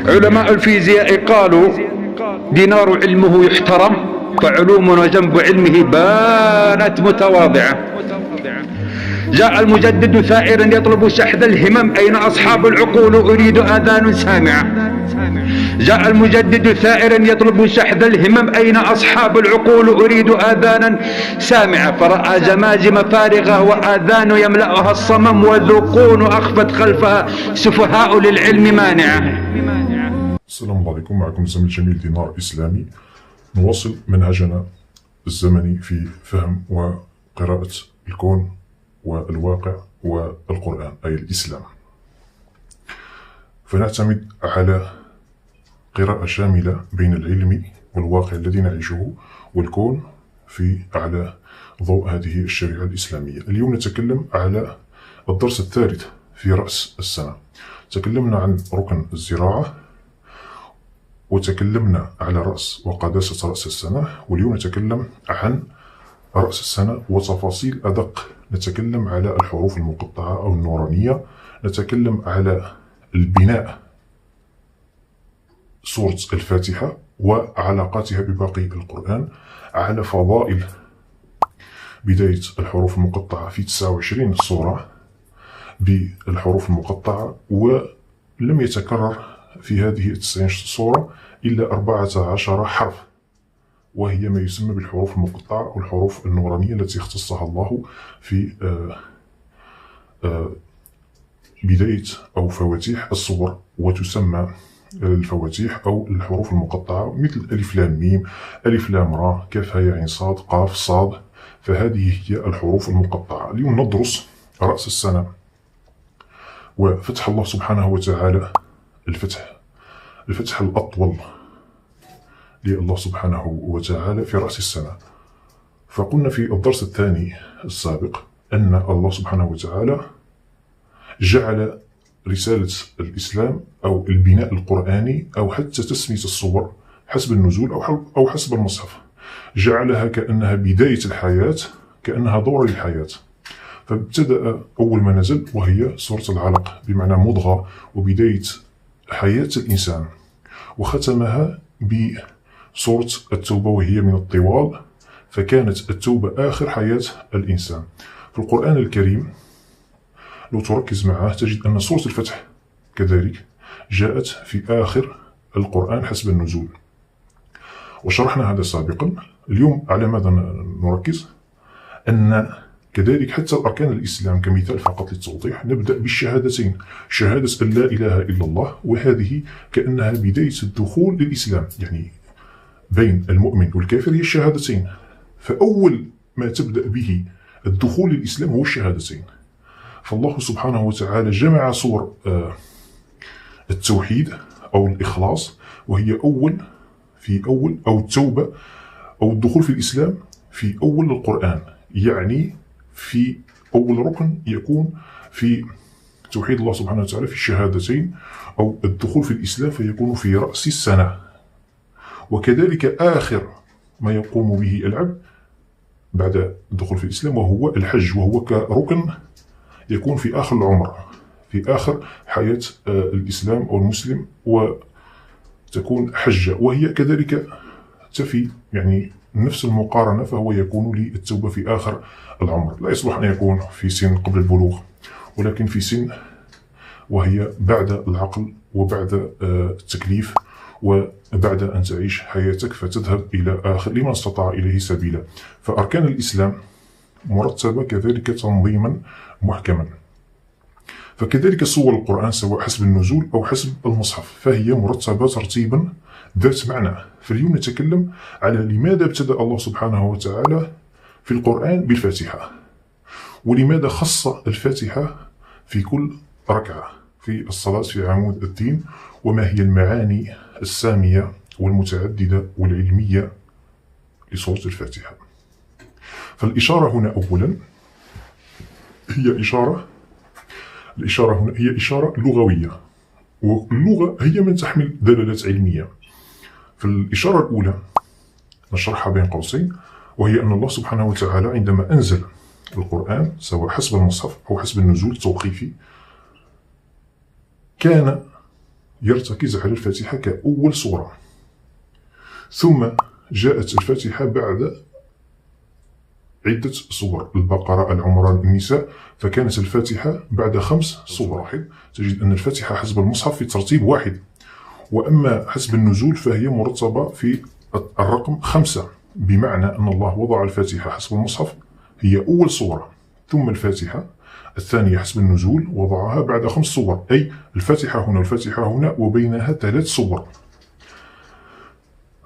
علماء الفيزياء قالوا دينار علمه يحترم، فعلومنا جنب علمه بانت متواضعة. جاء المجدد ثائرا يطلب شحذ الهمم، أين أصحاب العقول أريد آذان سامعة. جاء المجدد ثائرا يطلب شحذ الهمم، أين أصحاب العقول أريد آذانا سامعة. فرأى جماجم فارغة وآذان يملأها الصمم، وذقون أخفت خلفها سفهاء للعلم مانعة. السلام عليكم، معكم زميل جميل دينار إسلامي. نواصل منهجنا الزمني في فهم وقراءة الكون والواقع والقرآن أي الإسلام. فنعتمد على قراءة شاملة بين العلم والواقع الذي نعيشه والكون على ضوء هذه الشريعة الإسلامية. اليوم نتكلم على الدرس الثالث في رأس السنة. تكلمنا عن ركن الزراعة، وتكلمنا على رأس وقداسة رأس السنة، واليوم نتكلم عن رأس السنة وتفاصيل أدق. نتكلم على الحروف المقطعة أو النورانية، نتكلم على البناء سورة الفاتحة وعلاقاتها بباقي القرآن، على فضائل بداية الحروف المقطعة في 29 سورة بالحروف المقطعة، ولم يتكرر في هذه 90 سورة إلا 14 حرف، وهي ما يسمى بالحروف المقطعة أو الحروف النورانية التي اختصها الله في بداية أو فواتيح الصور، وتسمى الفواتيح أو الحروف المقطعة مثل ألف لام ميم، ألف لام را، كاف هاء عين صاد، قاف صاد. فهذه هي الحروف المقطعة. اليوم ندرس رأس السنة وفتح الله سبحانه وتعالى، الفتح الأطول لله سبحانه وتعالى في رأس السنة. فقلنا في الدرس الثاني السابق أن الله سبحانه وتعالى جعل رسالة الإسلام أو البناء القرآني أو حتى تسمية الصور حسب النزول أو حسب المصحف، جعلها كأنها بداية الحياة، كأنها دورة للحياة. فابتدأ أول ما نزل وهي سورة العلق بمعنى مضغة وبداية حياة الإنسان، وختمها بسورة التوبة وهي من الطوال، فكانت التوبة آخر حياة الإنسان. في القرآن الكريم لو تركز معه تجد أن سورة الفتح كذلك جاءت في آخر القرآن حسب النزول، وشرحنا هذا سابقا. اليوم على ماذا نركز؟ أن كذلك حتى أركان الإسلام كمثال فقط للتوضيح، نبدأ بالشهادتين، شهادة أن لا إله إلا الله، وهذه كأنها بداية الدخول للإسلام، يعني بين المؤمن والكافر هي الشهادتين. فأول ما تبدأ به الدخول للإسلام هو الشهادتين. فالله سبحانه وتعالى جمع صور التوحيد أو الإخلاص، وهي أول أو التوبة أو الدخول في الإسلام في أول القرآن، يعني في أول ركن يكون في توحيد الله سبحانه وتعالى في الشهادتين، أو الدخول في الإسلام فيكون في رأس السنة. وكذلك آخر ما يقوم به العبد بعد الدخول في الإسلام وهو الحج، وهو كركن يكون في آخر العمر، في آخر حياة الإسلام أو المسلم، وتكون حجة، وهي كذلك تفي يعني نفس المقارنة، فهو يكون للتوبة في آخر العمر. لا يصلح أن يكون في سن قبل البلوغ، ولكن في سن وهي بعد العقل وبعد التكليف وبعد أن تعيش حياتك فتذهب إلى آخر لمن استطاع إليه سبيلا. فأركان الإسلام مرتبة كذلك تنظيما محكما. فكذلك صور القرآن سواء حسب النزول أو حسب المصحف فهي مرتبة ترتيبا ذات معنى. فاليوم نتكلم على لماذا ابتدأ الله سبحانه وتعالى في القرآن بالفاتحة، ولماذا خص الفاتحة في كل ركعة في الصلاة في عمود الدين، وما هي المعاني السامية والمتعددة والعلمية لسورة الفاتحة. فالإشارة هنا أولا الإشارة هنا هي إشارة لغوية، واللغة هي من تحمل دلالات علمية. فالإشارة الأولى نشرحها بين قوسين، وهي أن الله سبحانه وتعالى عندما أنزل القرآن سواء حسب المصحف أو حسب النزول التوقيفي كان يرتكز على الفاتحة كأول سورة، ثم جاءت الفاتحة بعد عدة سور، البقرة، العمران، النساء، فكانت الفاتحة بعد 5 سور. تجد أن الفاتحة حسب المصحف في ترتيب واحد، وأما حسب النزول فهي مرتبة في الرقم 5، بمعنى أن الله وضع الفاتحة حسب المصحف هي أول سورة، ثم الفاتحة الثانية حسب النزول وضعها بعد 5 سور، أي الفاتحة هنا والفاتحة هنا وبينها 3 سور.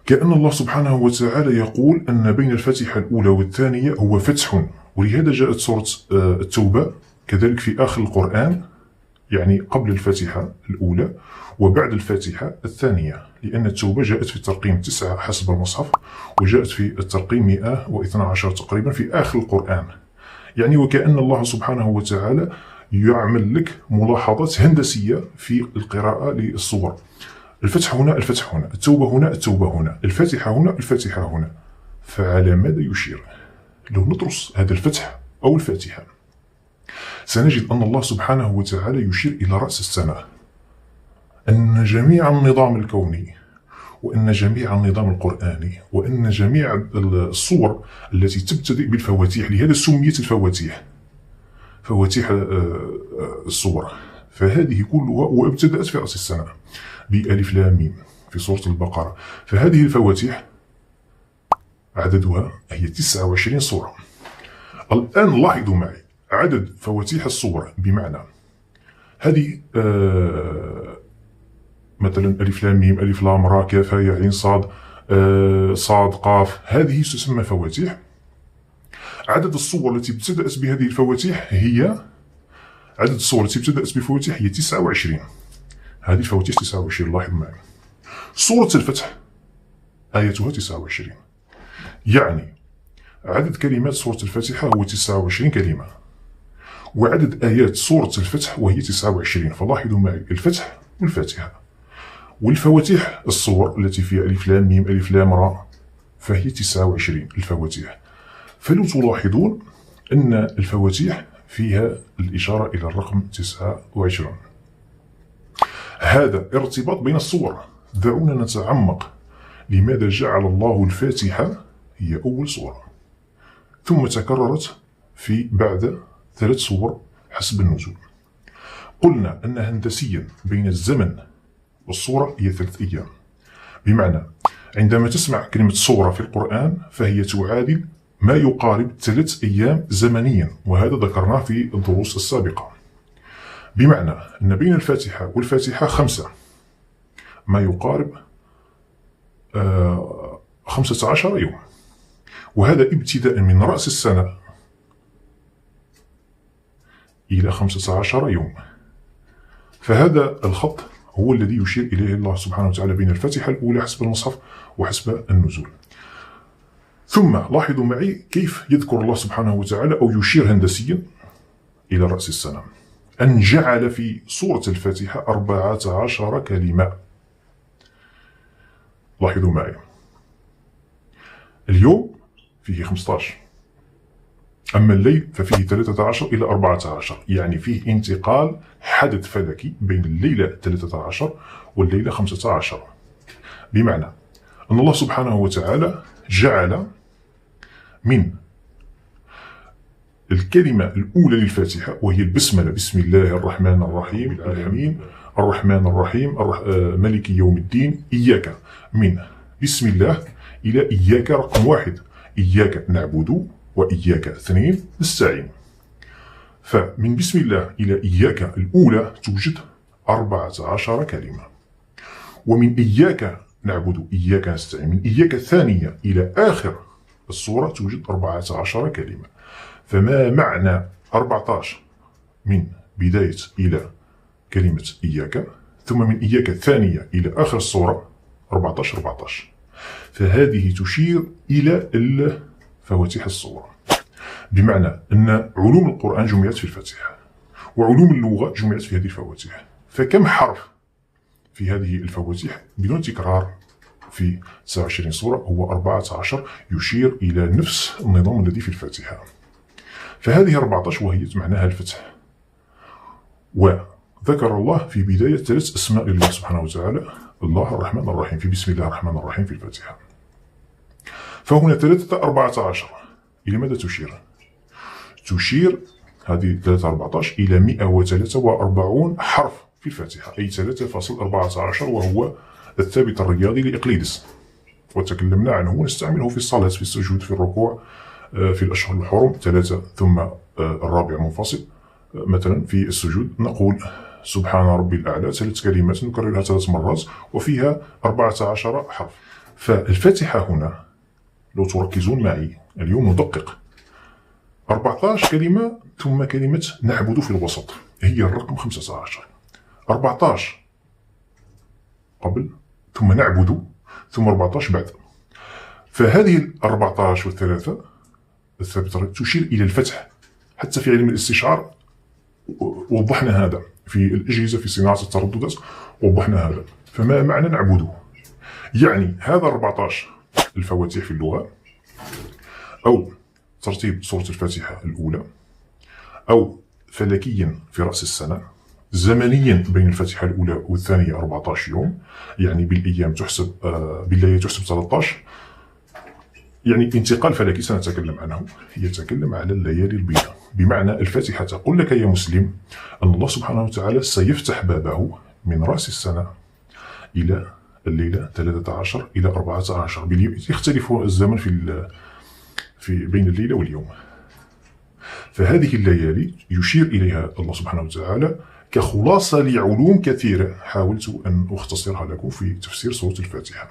كأن الله سبحانه وتعالى يقول أن بين الفاتحة الأولى والثانية هو فتح، ولهذا جاءت سورة التوبة كذلك في آخر القرآن، يعني قبل الفاتحة الأولى وبعد الفاتحة الثانية، لأن التوبة جاءت في الترقيم 9 حسب المصحف، وجاءت في الترقيم 112 تقريبا في آخر القرآن. يعني وكأن الله سبحانه وتعالى يعمل لك ملاحظات هندسية في القراءة للصور. الفتح هنا، الفتح هنا، التوبة هنا، التوبة هنا، الفاتحة هنا، الفاتحة هنا. فعلى ماذا يشير؟ لو ندرس هذا الفتح أو الفاتحة سنجد أن الله سبحانه وتعالى يشير إلى رأس السنة، أن جميع النظام الكوني وأن جميع النظام القرآني وأن جميع الصور التي تبتدئ بالفواتيح، لهذا سميت الفواتيح فواتيح الصور، فهذه كلها وابتدأت في رأس السنة بألف لام ميم في سورة البقرة. فهذه الفواتيح عددها هي 29 سورة. الآن لاحظوا معي عدد فواتيح الصور، بمعنى هذه مثلا ألف لام ميم، ألف لام را، كاف يا عين صاد، صاد قاف، هذه تسمى فواتيح. عدد الصور التي ابتدأت بهذه الفواتيح هي عدد الصور التي ابتدأت بفواتيح هي 29. هذه الفواتيح 29. لاحظ معي سورة الفتح آياتها 29، يعني عدد كلمات سورة الفاتحة هو 29 كلمة، وعدد آيات سورة الفتح وهي 29. فلاحظوا معي الفتح والفاتحة والفواتيح الصور التي فيها ألف لام ميم، ألف لام را، فهي 29 الفواتيح. فلو تلاحظون أن الفواتيح فيها الإشارة إلى الرقم 29. هذا ارتباط بين الصور. دعونا نتعمق. لماذا جعل الله الفاتحة هي أول سورة ثم تكررت في بعد 3 سور حسب النزول؟ قلنا أن هندسيا بين الزمن والصورة هي 3 أيام، بمعنى عندما تسمع كلمة صورة في القرآن فهي تعادل ما يقارب 3 أيام زمنيا، وهذا ذكرناه في الدروس السابقة. بمعنى أن بين الفاتحة والفاتحة 5، ما يقارب 15 يوم، وهذا ابتداء من رأس السنة إلى 15 يوم. فهذا الخط هو الذي يشير إليه الله سبحانه وتعالى بين الفاتحة الأولى حسب المصحف وحسب النزول. ثم لاحظوا معي كيف يذكر الله سبحانه وتعالى أو يشير هندسيا إلى رأس السنة، أن جعل في سورة الفاتحة 14 كلمة. لاحظوا معي اليوم فيه 15، أما الليل ففيه 13 إلى 14، يعني فيه انتقال حدث فلكي بين الليلة 13 والليلة 15، بمعنى أن الله سبحانه وتعالى جعل من الكلمة الأولى للفاتحة وهي البسملة، بسم الله الرحمن الرحيم، العالمين الرحمن الرحيم مالك يوم الدين، إياك، من بسم الله إلى إياك رقم 1، إياك نعبد وإياك 2 نستعين. فمن بسم الله إلى إياك الأولى توجد 14 كلمة، ومن إياك نعبد إياك نستعين من إياك الثانية إلى آخر السورة توجد 14 كلمة. فما معنى 14 من بداية إلى كلمة إياك، ثم من إياك الثانية إلى آخر السورة 14. فهذه تشير إلى فواتيح الصور، بمعنى أن علوم القرآن جمعت في الفاتحة وعلوم اللغة جمعت في هذه الفواتيح. فكم حرف في هذه الفواتيح بدون تكرار في 29 سورة؟ هو 14، يشير إلى نفس النظام الذي في الفاتحة. فهذه 14 وهي معناها الفتح. ذكر الله في بداية 3 أسماء لله سبحانه وتعالى، الله الرحمن الرحيم، في بسم الله الرحمن الرحيم في الفاتحة. فهنا 3-14 إلى ماذا تشير؟ تشير هذه 3-14 إلى 143 حرف في الفاتحة، أي 3.14، وهو الثابت الرياضي لإقليدس، وتكلمنا عنه ونستعمله في الصلاة، في السجود، في الركوع، في الأشهر الحرم 3 ثم الرابع منفصل. مثلا في السجود نقول سبحان ربي الأعلى 3 كلمات نكررها 3 مرات وفيها 14 حرف. فالفاتحة هنا لو تركزون معي اليوم ندقق 14 كلمة ثم كلمة نعبد في الوسط، هي الرقم 15. 14 قبل ثم نعبد ثم 14 بعد. فهذه 14 والثلاثة الثابتة تشير إلى الفتح. حتى في علم الاستشعار وضحنا هذا، في الأجهزة في صناعة الترددات وضحنا هذا. فما معنى نعبد؟ يعني هذا 14 الفواتيح في اللغة، أو ترتيب سورة الفاتحة الأولى، أو فلكيا في رأس السنة، زمنيا بين الفاتحة الأولى والثانية 14 يوم، يعني بالأيام تحسب، بالليالي تحسب 13. يعني انتقال فلكي سنتكلم عنه، يتكلم على الليالي البيضاء، بمعنى الفاتحة تقول لك يا مسلم أن الله سبحانه وتعالى سيفتح بابه من رأس السنة إلى الليلة 13 إلى 14. يختلف الزمن في بين الليلة واليوم. فهذه الليالي يشير إليها الله سبحانه وتعالى كخلاصة لعلوم كثيرة حاولت أن أختصرها لكم في تفسير سورة الفاتحة.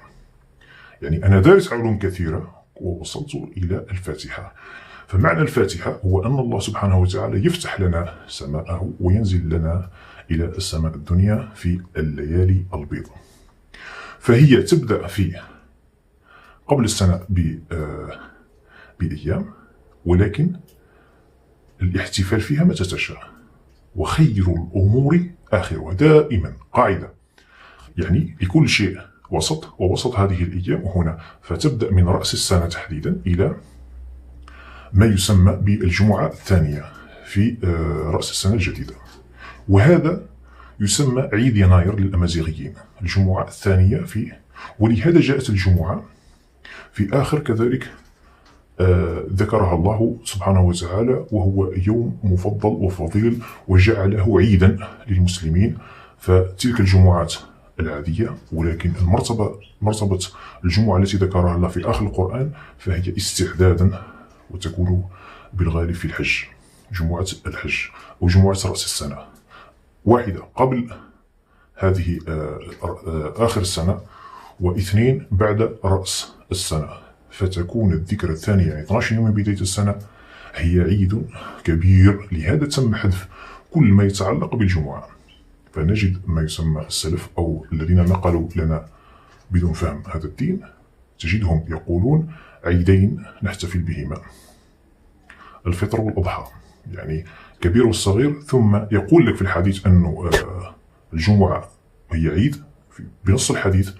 يعني أنا دارس علوم كثيرة ووصلت إلى الفاتحة. فمعنى الفاتحة هو أن الله سبحانه وتعالى يفتح لنا سماءه وينزل لنا إلى السماء الدنيا في الليالي البيض. فهي تبدأ في قبل السنة بأيام، ولكن الاحتفال فيها متى تشاء، وخير الأمور آخرها، دائما قاعدة. يعني لكل شيء وسط، ووسط هذه الأيام هنا. فتبدأ من رأس السنة تحديدا إلى ما يسمى بالجمعة الثانية في رأس السنة الجديدة، وهذا يسمى عيد يناير للأمازيغيين، الجمعة الثانية في. ولهذا جاءت الجمعة في آخر كذلك ذكرها الله سبحانه وتعالى، وهو يوم مفضل وفضيل وجعله عيدا للمسلمين. فتلك الجمعات العادية، ولكن مرتبة الجمعة التي ذكرها الله في آخر القرآن فهي استعدادا، وتكون بالغالب في الحج، جمعة الحج أو جمعة رأس السنة، واحدة قبل هذه آخر السنة، واثنين بعد رأس السنة. فتكون الذكرى الثانية، يعني 12 يوم من بداية السنة، هي عيد كبير. لهذا تم حذف كل ما يتعلق بالجمعة. فنجد ما يسمى السلف أو الذين نقلوا لنا بدون فهم هذا الدين، تجدهم يقولون عيدين نحتفل بهما، الفطر والأضحى، يعني كبير والصغير. ثم يقول لك في الحديث أنه الجمعة هي عيد بنص الحديث،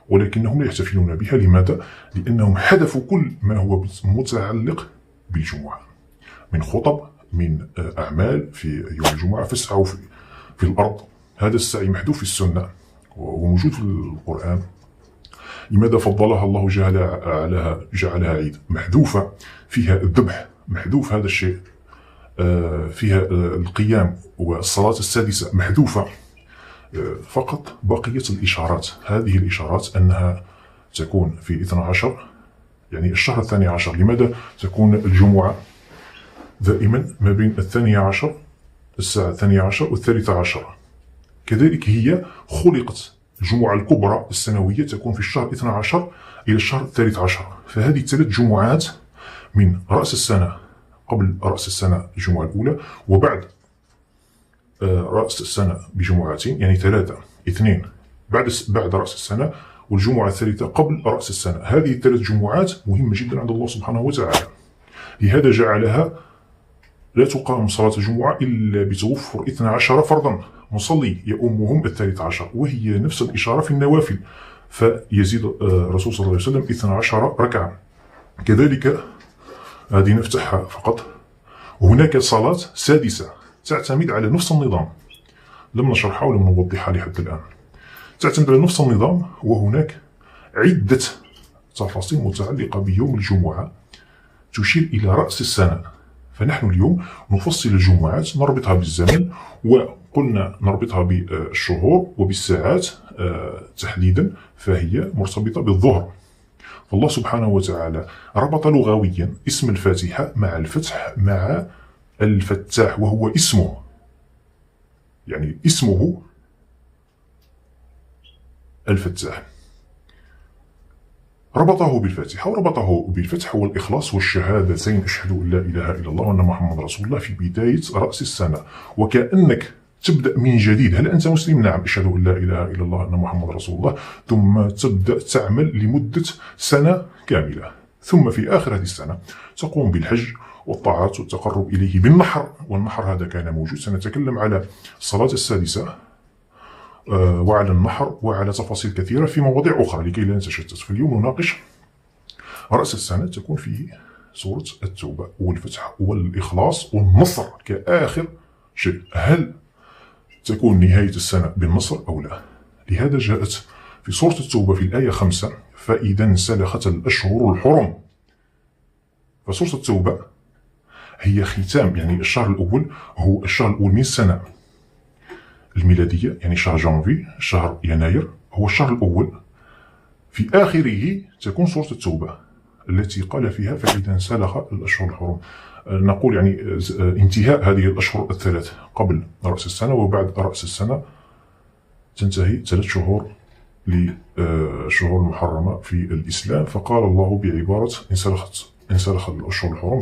ولكنهم لا يحتفلون بها. لماذا؟ لأنهم حذفوا كل ما هو متعلق بالجمعة من خطب، من أعمال في يوم الجمعة. فاسعوا في الأرض، هذا السعي محذوف في السنة وموجود في القرآن. لماذا فضلها الله جعلها عيد؟ محذوفة، فيها الذبح، محذوف هذا الشيء، فيها القيام والصلاة السادسة محذوفة. فقط بقية الإشارات. هذه الإشارات أنها تكون في 12، يعني الشهر 12. لماذا تكون الجمعة دائما ما بين 12 الساعة 12 و13؟ كذلك هي خلقت الجمعة الكبرى السنوية تكون في الشهر 12 إلى الشهر 13. فهذه 3 جمعات من رأس السنة، قبل رأس السنة الجمعة الأولى، وبعد رأس السنة بجمعتين، يعني 3 2 بعد رأس السنة، والجمعة الثالثة قبل رأس السنة. هذه 3 جمعات مهمة جدا عند الله سبحانه وتعالى. لهذا جعلها لا تقام صلاة الجمعة إلا بتوفر 12 فرضا مصلي يؤمهم 13، وهي نفس الإشارة في النوافل. فيزيد الرسول صلى الله عليه وسلم 12 ركعة. كذلك هذه نفتحها فقط. هناك صلاة سادسة تعتمد على نفس النظام، لم نشرحها ولم نوضحها لحد الآن. تعتمد على نفس النظام، وهناك عدة تفاصيل متعلقة بيوم الجمعة تشير إلى رأس السنة. فنحن اليوم نفصل الجمعات، نربطها بالزمن، وقلنا نربطها بالشهور وبالساعات تحديدا، فهي مرتبطة بالظهر. فالله سبحانه وتعالى ربط لغويا اسم الفاتحة مع الفتح مع الفتاح، وهو اسمه، يعني اسمه الفتاح، ربطه بالفاتحة وربطه بالفتح والإخلاص والشهادتين أشهد أن لا إله إلا الله وأن محمد رسول الله في بداية رأس السنة، وكأنك تبدأ من جديد. هل أنت مسلم؟ نعم، أشهد أن لا إله إلا الله وأن محمد رسول الله. ثم تبدأ تعمل لمدة سنة كاملة، ثم في آخر هذه السنة تقوم بالحج والطاعات والتقرب إليه بالنحر، والنحر هذا كان موجود. سنتكلم على الصلاة السادسة وعلى النحر وعلى تفاصيل كثيرة في مواضيع أخرى لكي لا نتشتت. في اليوم نناقش رأس السنة، تكون فيه سورة التوبة والفتح والإخلاص والنصر كآخر شيء. هل تكون نهاية السنة بالنصر أو لا؟ لهذا جاءت في سورة التوبة في الآية 5: فإذا انسلخت الأشهر الحرم. فسورة التوبة هي ختام، يعني الشهر الأول هو الشهر الأول من السنة الميلادية، يعني شهر جانفي، شهر يناير هو الشهر الأول. في آخره تكون سورة التوبة التي قال فيها فإذا انسلخ الأشهر الحرم. نقول يعني انتهاء هذه الأشهر الثلاث قبل رأس السنة وبعد رأس السنة تنتهي 3 شهور للشهور المحرمة في الإسلام. فقال الله بعبارة انسلخ الأشهر الحرم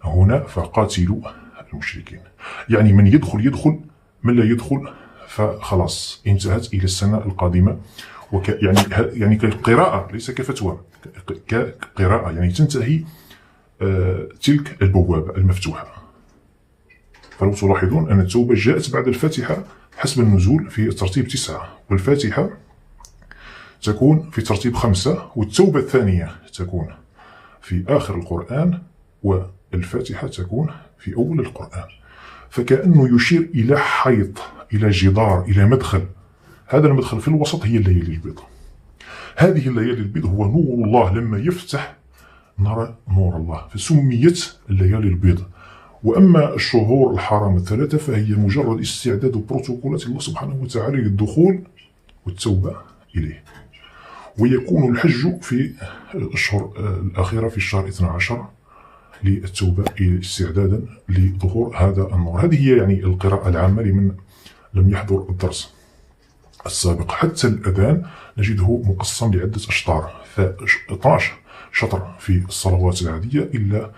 هنا فقاتلوا المشركين، يعني من يدخل، من لا يدخل فخلاص انتهت إلى السنة القادمة. يعني كقراءة ليس كفتوى، كقراءة يعني تنتهي تلك البوابة المفتوحة. فلو تلاحظون أن التوبة جاءت بعد الفاتحة حسب النزول في ترتيب 9، والفاتحة تكون في ترتيب 5، والتوبة الثانية تكون في آخر القرآن، والفاتحة تكون في أول القرآن. فكأنه يشير إلى حيط، إلى جدار، إلى مدخل. هذا المدخل في الوسط هي الليالي البيض. هذه الليالي البيض هو نور الله، لما يفتح نرى نور الله، فسميت الليالي البيض. وأما الشهور الحرام الثلاثة فهي مجرد استعداد بروتوكولات الله سبحانه وتعالى للدخول والتوبة إليه. ويكون الحج في الأشهر الأخيرة في الشهر 12 للتوبة استعدادا لظهور هذا النور. هذه هي يعني القراءة العامة لمن لم يحضر الدرس السابق. حتى الأذان نجده مقسم لعدة أشطار، ف12 شطر في الصلوات العادية، إلا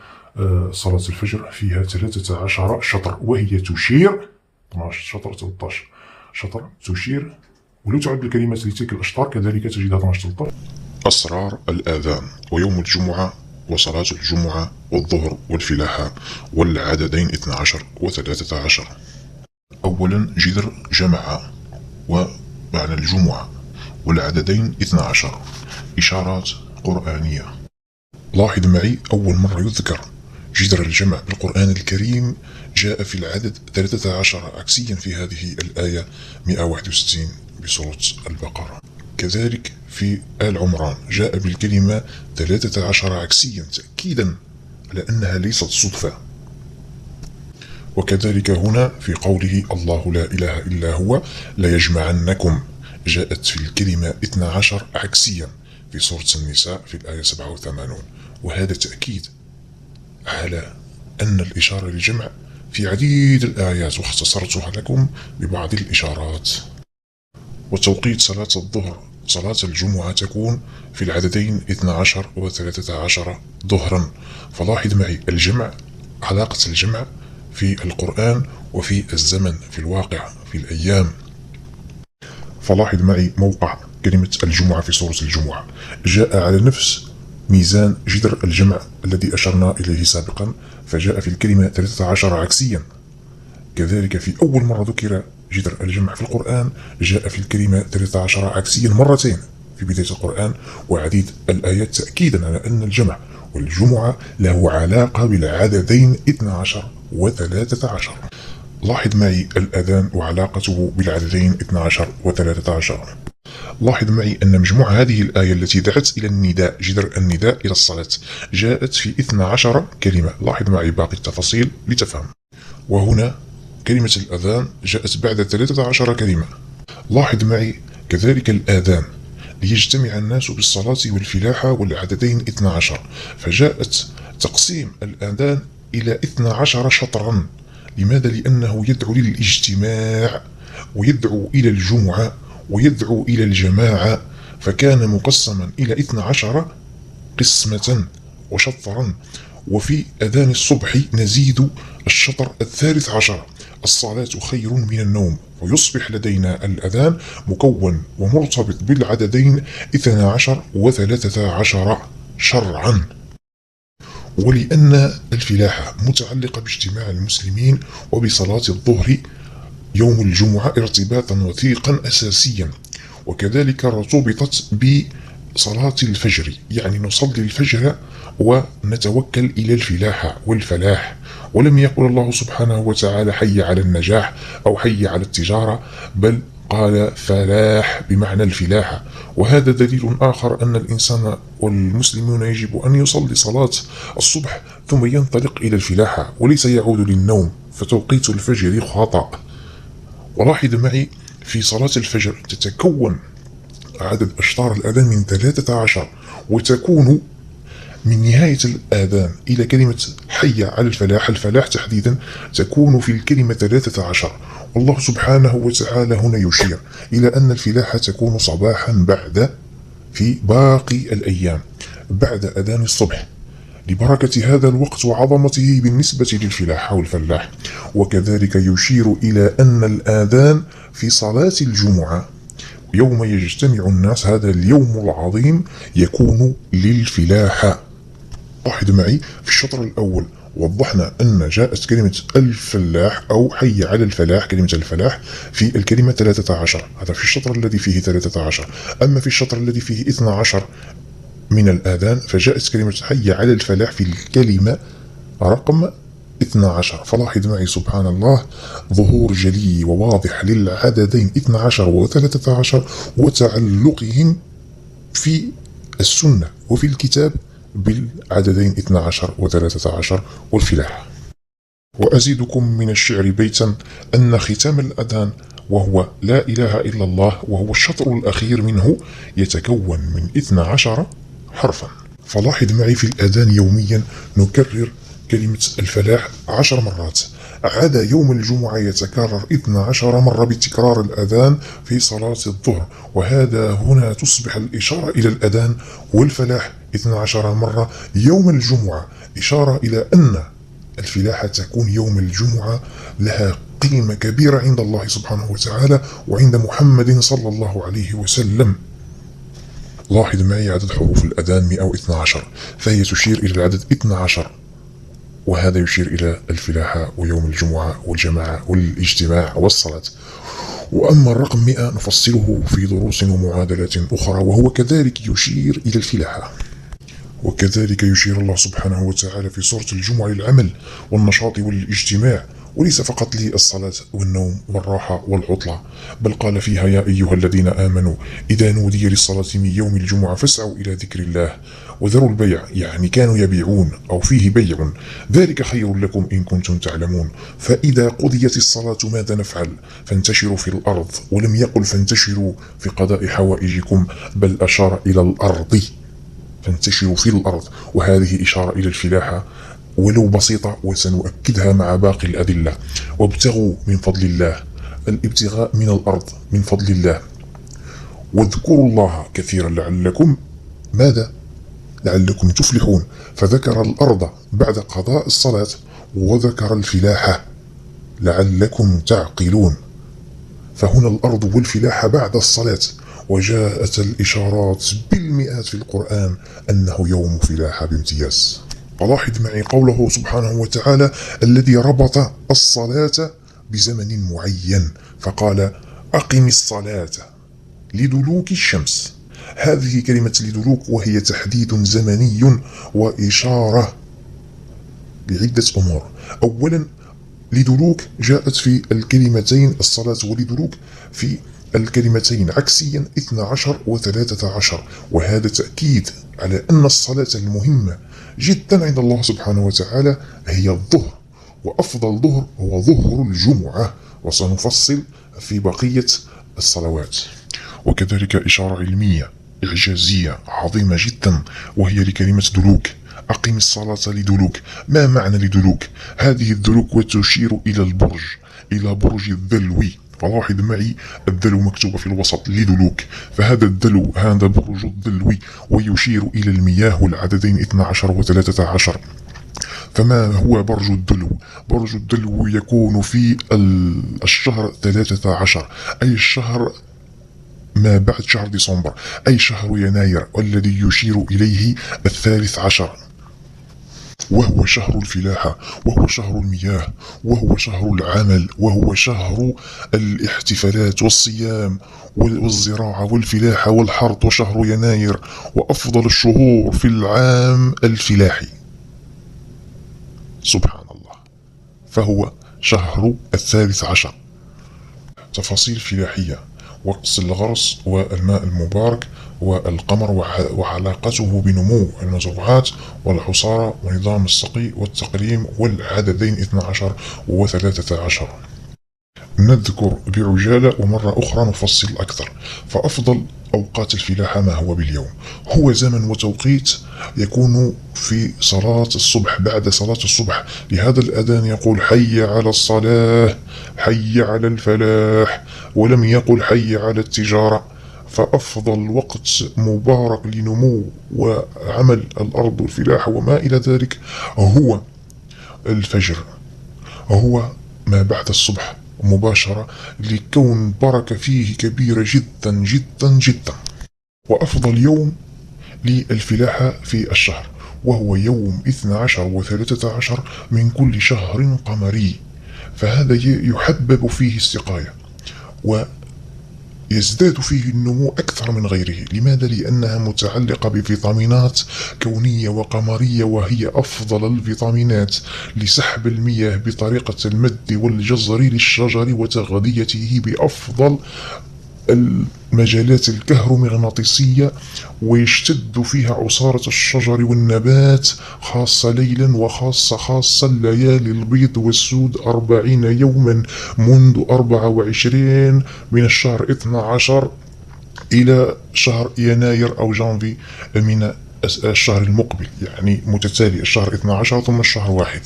صلاة الفجر فيها 13 شطر، وهي تشير 12 شطر 13 شطر تشير. ولو تعد الكلمات لتلك الأشطار كذلك تجدها 12 13. أسرار الآذان ويوم الجمعة وصلاة الجمعة والظهر والفلاحة والعددين 12 و13. أولا جذر جمع ومعنى الجمعة والعددين 12 إشارات قرآنية. لاحظ معي أول مرة يذكر جذر الجمع بالقرآن الكريم جاء في العدد 13 عكسيا في هذه الآية 161 بسورة البقرة. كذلك في آل عمران جاء بالكلمة 13 عكسيا تأكيدا على أنها ليست صدفة. وكذلك هنا في قوله الله لا إله إلا هو لا يجمعنكم جاءت في الكلمة 12 عكسيا في سورة النساء في الآية 87. وهذا تأكيد على أن الإشارة للجمع في عديد الآيات، واختصرتها لكم ببعض الإشارات. وتوقيت صلاة الظهر صلاة الجمعة تكون في العددين 12 و13 ظهرا. فلاحظ معي الجمع، علاقة الجمع في القرآن وفي الزمن في الواقع في الأيام. فلاحظ معي موقع كلمة الجمعة في سورة الجمعة جاء على نفس ميزان جذر الجمع الذي أشرنا إليه سابقا، فجاء في الكلمة 13 عكسيا. كذلك في أول مرة ذكر جذر الجمع في القرآن جاء في الكلمة 13 عكسيا مرتين في بداية القرآن وعديد الآيات تأكيدا على أن الجمع والجمعة له علاقة بالعددين 12 و13. لاحظ معي الأذان وعلاقته بالعددين 12 و 13. لاحظ معي أن مجموع هذه الآية التي دعت إلى النداء، جذر النداء إلى الصلاة، جاءت في 12 كلمة. لاحظ معي باقي التفاصيل لتفهم. وهنا كلمة الأذان جاءت بعد 13 كلمة. لاحظ معي كذلك الآذان ليجتمع الناس بالصلاة والفلاحة والعددين 12، فجاءت تقسيم الآذان إلى 12 شطرا. لماذا؟ لأنه يدعو للاجتماع ويدعو إلى الجمعة ويدعو إلى الجماعة، فكان مقسما إلى 12 قسمة وشطرا. وفي أذان الصبح نزيد الشطر 13: الصلاة خير من النوم، ويصبح لدينا الأذان مكون ومرتبط بالعددين 12 و 13 شرعا. ولأن الفلاحة متعلقة باجتماع المسلمين وبصلاة الظهر يوم الجمعة ارتباطا وثيقا أساسيا، وكذلك ارتبطت بصلاة الفجر، يعني نصلي الفجر ونتوكل إلى الفلاحة والفلاح. ولم يقل الله سبحانه وتعالى حي على النجاح أو حي على التجارة، بل قال فلاح بمعنى الفلاحة. وهذا دليل آخر أن الإنسان والمسلمون يجب أن يصلي صلاة الصبح ثم ينطلق إلى الفلاحة وليس يعود للنوم، فتوقيت الفجر خطأ. ولاحظ معي في صلاة الفجر تتكون عدد أشطار الأذان من 13، وتكون من نهاية الآذان إلى كلمة حي على الفلاح، الفلاح تحديدا تكون في الكلمة 13. والله سبحانه وتعالى هنا يشير إلى أن الفلاحة تكون صباحا بعد في باقي الأيام بعد أذان الصبح، لبركة هذا الوقت وعظمته بالنسبة للفلاحة والفلاح. وكذلك يشير إلى أن الآذان في صلاة الجمعة يوم يجتمع الناس، هذا اليوم العظيم يكون للفلاحة. لاحظ معي في الشطر الأول وضحنا أن جاءت كلمة الفلاح أو حي على الفلاح، كلمة الفلاح في الكلمة 13، هذا في الشطر الذي فيه 13. أما في الشطر الذي فيه 12 من الآذان فجاءت كلمة حي على الفلاح في الكلمة رقم 12. فلاحظ معي سبحان الله ظهور جلي وواضح للعددين 12 و 13 وتعلقهم في السنة وفي الكتاب بالعددين 12 و 13 والفلاح. وأزيدكم من الشعر بيتا أن ختام الأذان وهو لا إله إلا الله، وهو الشطر الأخير منه، يتكون من 12 حرفا. فلاحظ معي في الأذان يوميا نكرر كلمة الفلاح 10 مرات، عدا يوم الجمعة يتكرر 12 مرة بتكرار الأذان في صلاة الظهر. وهذا هنا تصبح الإشارة إلى الأذان والفلاح 12 مرة يوم الجمعة، إشارة إلى أن الفلاحة تكون يوم الجمعة لها قيمة كبيرة عند الله سبحانه وتعالى وعند محمد صلى الله عليه وسلم. لاحظ معي عدد حروف الأذان 112، فهي تشير إلى العدد 12، وهذا يشير إلى الفلاحة ويوم الجمعة والجماعة والاجتماع والصلاة. وأما الرقم 100 نفصله في دروس ومعادلات أخرى، وهو كذلك يشير إلى الفلاحة. وكذلك يشير الله سبحانه وتعالى في سورة الجمعة للعمل والنشاط والاجتماع، وليس فقط للصلاة والنوم والراحة والعطلة، بل قال فيها يا أيها الذين آمنوا إذا نودي للصلاة من يوم الجمعة فاسعوا إلى ذكر الله وذروا البيع، يعني كانوا يبيعون أو فيه بيع، ذلك خير لكم إن كنتم تعلمون. فإذا قضيت الصلاة ماذا نفعل؟ فانتشروا في الأرض، ولم يقل فانتشروا في قضاء حوائجكم، بل أشار إلى الأرض، فانتشروا في الأرض. وهذه إشارة إلى الفلاحة ولو بسيطة، وسنؤكدها مع باقي الأدلة. وابتغوا من فضل الله، الابتغاء من الأرض من فضل الله، واذكروا الله كثيرا لعلكم ماذا؟ لعلكم تفلحون. فذكر الأرض بعد قضاء الصلاة، وذكر الفلاحة لعلكم تعقلون. فهنا الأرض والفلاحة بعد الصلاة، وجاءت الإشارات بالمئات في القرآن أنه يوم فلاحة بامتياز. ولاحظ معي قوله سبحانه وتعالى الذي ربط الصلاة بزمن معين، فقال أقم الصلاة لدلوك الشمس. هذه كلمة لدلوك وهي تحديد زمني وإشارة بعدة أمور. أولا لدلوك جاءت في الكلمتين الصلاة ولدلوك في الكلمتين عكسيا 12 و13، وهذا تأكيد على أن الصلاة المهمة جدا عند الله سبحانه وتعالى هي الظهر، وأفضل ظهر هو ظهر الجمعة، وسنفصل في بقية الصلوات. وكذلك إشارة علمية إعجازية عظيمة جدا وهي لكلمة دلوك. أقم الصلاة لدلوك. ما معنى لدلوك؟ هذه الدلوك وتشير إلى البرج، إلى برج الدلو. فلاحظ معي الدلو مكتوبة في الوسط لدلوك، فهذا الدلو هذا برج الدلو، ويشير إلى المياه والعددين 12 و13. فما هو برج الدلو؟ برج الدلو يكون في الشهر 13، أي الشهر ما بعد شهر ديسمبر، أي شهر يناير، والذي يشير إليه 13، وهو شهر الفلاحة، وهو شهر المياه، وهو شهر العمل، وهو شهر الاحتفالات والصيام والزراعة والفلاحة والحرث، وشهر يناير وأفضل الشهور في العام الفلاحي. سبحان الله، فهو شهر 13. تفاصيل فلاحية: وقت الغرس والماء المبارك والقمر وعلاقته بنمو النزوعات والحصارة ونظام السقي والتقليم والعددين 12 و13. نذكر بعجالة ومرة أخرى نفصل أكثر. فأفضل أوقات الفلاحة ما هو باليوم؟ هو زمن وتوقيت يكون في صلاة الصبح، بعد صلاة الصبح، لهذا الأذان يقول حي على الصلاة، حي على الفلاح، ولم يقل حي على التجارة. فأفضل وقت مبارك لنمو وعمل الأرض والفلاحة وما إلى ذلك هو الفجر، هو ما بعد الصبح مباشرة، لكون بركة فيه كبيرة جدا جدا جدا. وأفضل يوم للفلاحة في الشهر وهو يوم 12 و13 من كل شهر قمري، فهذا يحبب فيه السقاية ويزداد فيه النمو أكثر من غيره. لماذا؟ لأنها متعلقة بفيتامينات كونية وقمرية، وهي أفضل الفيتامينات لسحب المياه بطريقة المد والجزر للشجر وتغذيته بأفضل المجالات الكهرومغناطيسية، ويشتد فيها عصارة الشجر والنبات خاصة ليلا وخاصة الليالي البيض والسود 40 يوما منذ 24 من الشهر 12 إلى شهر يناير أو جانفي من الشهر المقبل، يعني متتالي الشهر 12 ثم الشهر 1.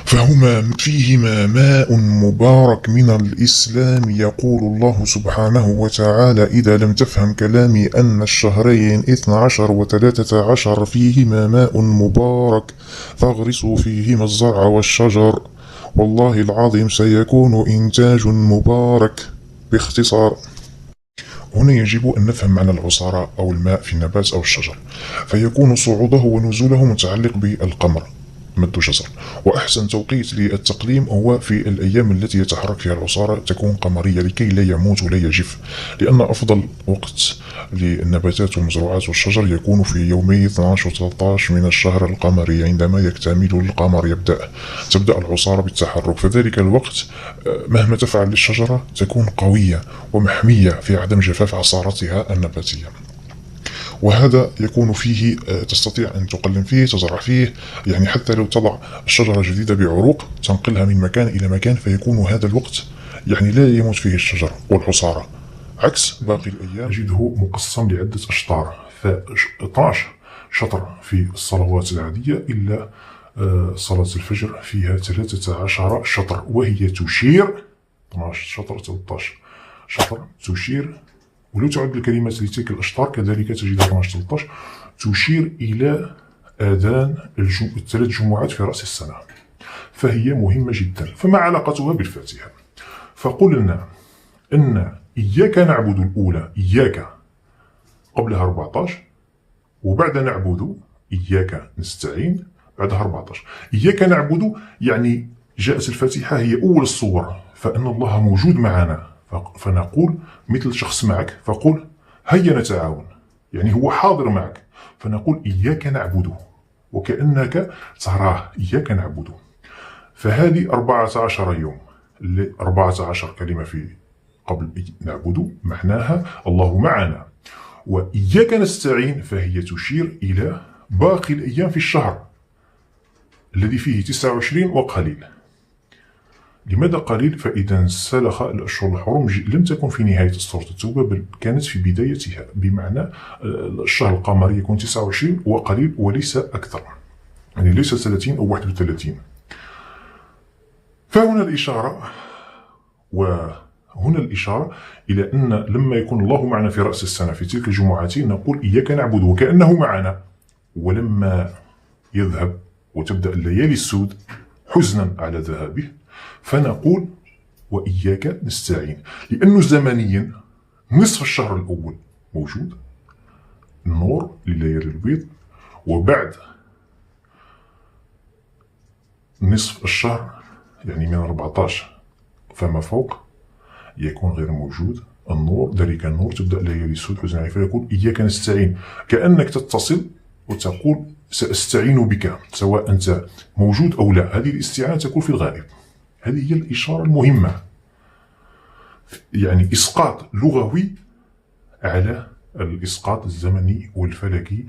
فهما فيهما ماء مبارك من الإسلام. يقول الله سبحانه وتعالى: إذا لم تفهم كلامي أن الشهرين 12 و13 فيهما ماء مبارك فاغرسوا فيهما الزرع والشجر، والله العظيم سيكون إنتاج مبارك. باختصار، هنا يجب أن نفهم معنى العصارة أو الماء في النبات أو الشجر، فيكون صعوده ونزوله متعلق بالقمر مد جزر. وأحسن توقيت للتقليم هو في الأيام التي يتحرك فيها العصارة، تكون قمرية لكي لا يموت ولا يجف، لأن أفضل وقت للنباتات والمزروعات والشجر يكون في يومي 12 و 13 من الشهر القمري، عندما يكتمل القمر تبدأ العصارة بالتحرك. فذلك الوقت مهما تفعل للشجرة تكون قوية ومحمية في عدم جفاف عصارتها النباتية، وهذا يكون فيه تستطيع أن تقلم فيه، تزرع فيه، يعني حتى لو تضع الشجرة جديدة بعروق تنقلها من مكان إلى مكان، فيكون هذا الوقت يعني لا يموت فيه الشجر والحصارة، عكس باقي الأيام. نجده مقسم لعدة أشطار، ف 12 شطر في الصلوات العادية، إلا صلاة الفجر فيها 13 شطر، وهي تشير 12 شطر 13 شطر تشير، ولو تعد الكلمات لتلك الأشطار كذلك تجدها 12 13 تشير إلى آذان الثلاث جمعات في رأس السنة، فهي مهمة جدا. فما علاقتها بالفاتحة؟ فقلنا أن إياك نعبد الأولى، إياك قبلها 14، وبعد نعبد إياك نستعين بعدها 14. إياك نعبد يعني جاءت الفاتحة هي أول الصور، فإن الله موجود معنا، فنقول مثل شخص معك، فقل هيا نتعاون، يعني هو حاضر معك، فنقول إياك نعبده وكأنك تراه، إياك نعبده. فهذه 14 يوم، 14 كلمة في قبل نعبد معناها الله معنا، وإياك نستعين فهي تشير إلى باقي الأيام في الشهر الذي فيه 29 وقليل. لماذا قليل؟ فإذا انسلخ الأشهر الحرم لم تكن في نهاية سورة التوبة، بل كانت في بدايتها، بمعنى الشهر القمري يكون 29 وقليل وليس أكثر، يعني ليس 30 أو 31. فهنا الإشارة إلى أن لما يكون الله معنا في رأس السنة في تلك الجمعتين نقول إياك نعبد وكأنه معنا، ولما يذهب وتبدأ الليالي السود حزنا على ذهابه فنقول وإياك نستعين، لأنه زمنيا نصف الشهر الأول موجود النور لليالي البيض، وبعد نصف الشهر يعني من 14 فما فوق يكون غير موجود النور، ذلك النور تبدأ الليالي السود حزنا، فيقول إياك نستعين، كأنك تتصل وتقول سأستعين بك سواء أنت موجود أو لا. هذه الاستعانة تكون في الغائب. هذه هي الإشارة المهمة، يعني إسقاط لغوي على الإسقاط الزمني والفلكي،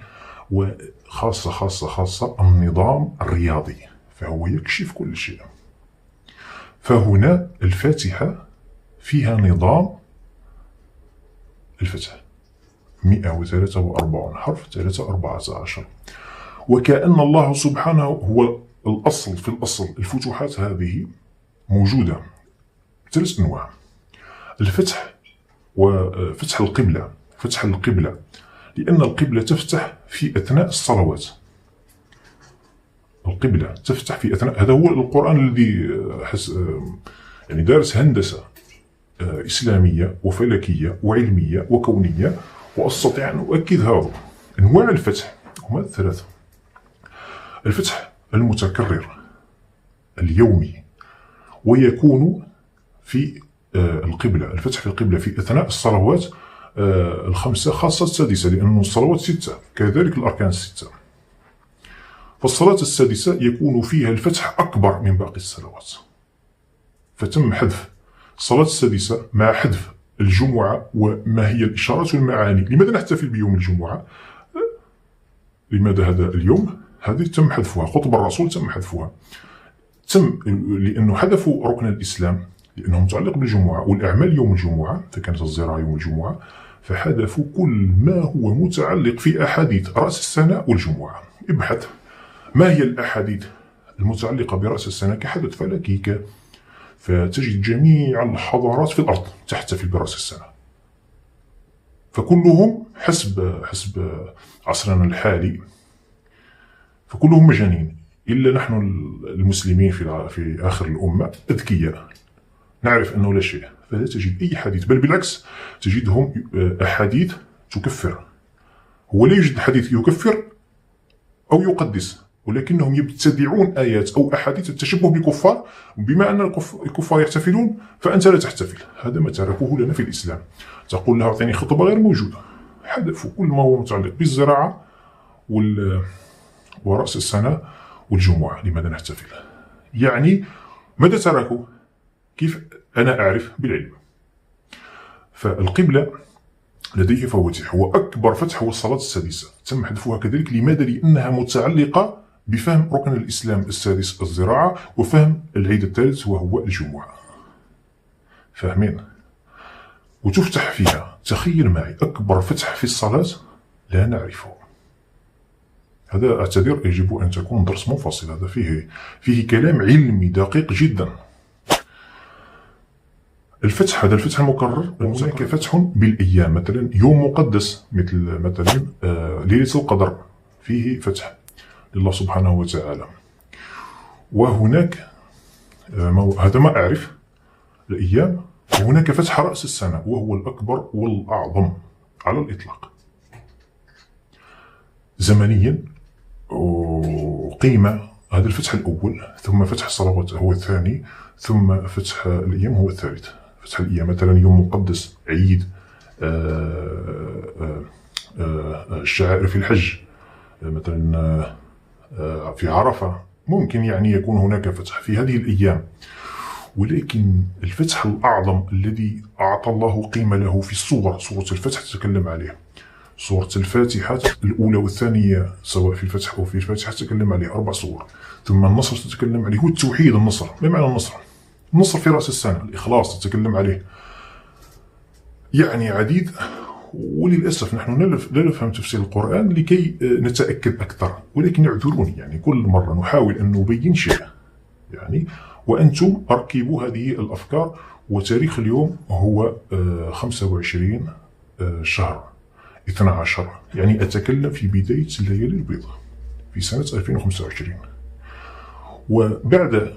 وخاصة النظام الرياضي، فهو يكشف كل شيء. فهنا الفاتحة فيها نظام الفتح 143 حرف 14، وكأن الله سبحانه هو الأصل في الأصل. الفتوحات هذه موجودة 3 أنواع: الفتح وفتح القبلة. فتح القبلة لأن القبلة تفتح في أثناء الصلوات، القبلة تفتح في أثناء، هذا هو القرآن الذي يعني دارس هندسة إسلامية وفلكية وعلمية وكونية، وأستطيع أن أؤكد هذا. أنواع الفتح هما 3: الفتح المتكرر اليومي، ويكون في القبلة، الفتح في القبلة في أثناء الصلوات ال5 خاصة السادسة، لأن الصلوات 6 كذلك الأركان 6. فالصلاة السادسة يكون فيها الفتح أكبر من باقي الصلوات، فتم حذف الصلاة السادسة مع حذف الجمعة. وما هي الإشارات والمعاني؟ لماذا نحتفل بيوم الجمعة؟ لماذا هذا اليوم؟ هذه تم حذفها، خطب الرسول تم حذفها، لأنه حذفوا ركن الإسلام لأنه متعلق بالجمعة والأعمال يوم الجمعة، فكانت الزراعة يوم الجمعة، فحذفوا كل ما هو متعلق في أحاديث رأس السنة والجمعة. ابحث ما هي الأحاديث المتعلقة برأس السنة كحدث فلكي، فتجد جميع الحضارات في الأرض تحتفل برأس السنة، فكلهم حسب عصرنا الحالي فكلهم مجانين، إلا نحن المسلمين في آخر الأمة أذكياء نعرف أنه لا شيء، فلا تجد أي حديث، بل بالعكس تجدهم أحاديث تكفر. هو لا يوجد حديث يكفر أو يقدس، ولكنهم يبتدعون آيات أو أحاديث التشبه بالكفار، بما أن الكفار يحتفلون فأنت لا تحتفل. هذا ما تركوه لنا في الإسلام. تقول له أعطيني خطبة غير موجودة، حذفوا كل ما هو متعلق بالزراعة ورأس السنة والجمعة. لماذا نحتفل؟ يعني ماذا تركوا؟ كيف أنا أعرف؟ بالعلم. فالقبلة لديه فواتح، وأكبر فتح هو الصلاة السادسة تم حذفها كذلك. لماذا؟ لأنها متعلقة بفهم ركن الإسلام السادس الزراعة، وفهم العيد الثالث وهو الجمعة. فاهمين؟ وتفتح فيها. تخيل معي أكبر فتح في الصلاة لا نعرفه. هذا أعتذر يجب أن تكون درس منفصل، هذا فيه كلام علمي دقيق جدا. الفتح، هذا الفتح المكرر، هناك فتح بالأيام، مثلا يوم مقدس مثلا ليلة القدر فيه فتح لله سبحانه وتعالى. وهناك هذا ما أعرف الأيام. وهناك فتح رأس السنة وهو الأكبر والأعظم على الإطلاق زمنيا وقيمة. هذا الفتح الأول، ثم فتح الصلوات هو الثاني، ثم فتح الأيام هو الثالث. فتح الأيام مثلا يوم مقدس، عيد، الشعائر في الحج، مثلا في عرفة، ممكن يعني يكون هناك فتح في هذه الأيام، ولكن الفتح الأعظم الذي أعطى الله قيمة له في الصور، سورة الفتح تتكلم عليه، سورة الفاتحة الأولى والثانية سواء في الفتح أو في الفاتحة تتكلم عليه 4 سور. ثم النصر تتكلم عليه، هو التوحيد. النصر ما معنى النصر؟ النصر في رأس السنة. الإخلاص تتكلم عليه، يعني عديد. وللأسف نحن لا نفهم تفسير القرآن لكي نتأكد أكثر، ولكن اعذروني يعني كل مرة نحاول أن نبين شيء يعني، وأنتم أركبوا هذه الأفكار. وتاريخ اليوم هو 25 شهر 12، يعني أتكلم في بداية الليالي البيضاء في سنة 2025. وبعد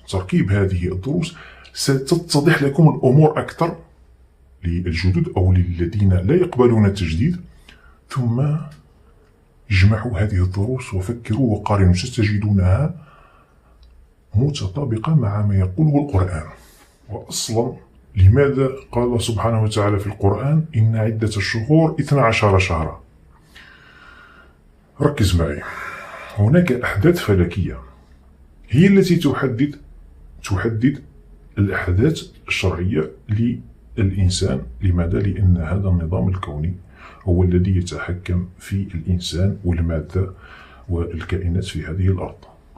تركيب هذه الدروس ستتضح لكم الأمور أكثر للجدد أو للذين لا يقبلون التجديد. ثم اجمعوا هذه الدروس وفكروا وقارنوا، ستجدونها متطابقة مع ما يقوله القرآن. وأصلا لماذا قال سبحانه وتعالى في القرآن إن عدة الشهور 12 شهرا؟ ركز معي، هناك أحداث فلكية هي التي تحدد الأحداث الشرعية للإنسان. لماذا؟ لأن هذا النظام الكوني هو الذي يتحكم في الإنسان والمادة والكائنات في هذه الأرض.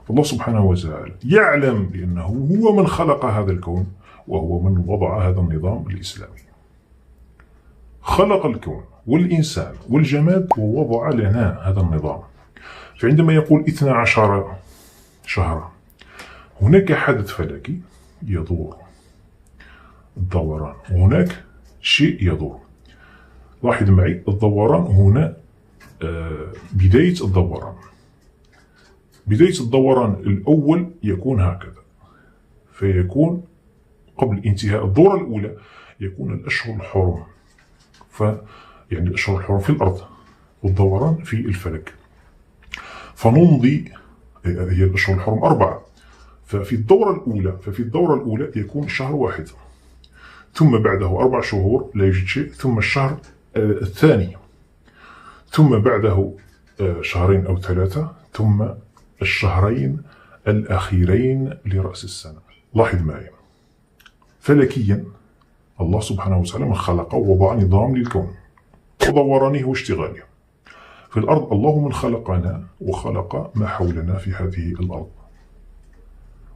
فالله سبحانه وتعالى يعلم بأنه هو من خلق هذا الكون، وهو من وضع هذا النظام الإسلامي. خلق الكون والإنسان والجماد ووضع لنا هذا النظام. فعندما يقول 12 شهرا، هناك حدث فلكي يدور الدوران، هناك شيء يدور. لاحظ معي الدوران هنا، بداية الدوران. بداية الدوران الأول يكون هكذا، فيكون قبل انتهاء الدورة الأولى يكون الأشهر الحرم، يعني الأشهر الحرم في الأرض والدوران في الفلك. فنمضي، هي الأشهر الحرم 4. ففي الدورة الأولى يكون شهر واحد، ثم بعده 4 شهور لا يوجد شيء، ثم الشهر الثاني، ثم بعده 2 أو 3، ثم الشهرين الأخيرين لرأس السنة. لاحظ معي، فلكيا الله سبحانه وتعالى من خلق ووضع نظام للكون ودورانه واشتغاله. في الأرض الله من خلقنا وخلق ما حولنا في هذه الأرض،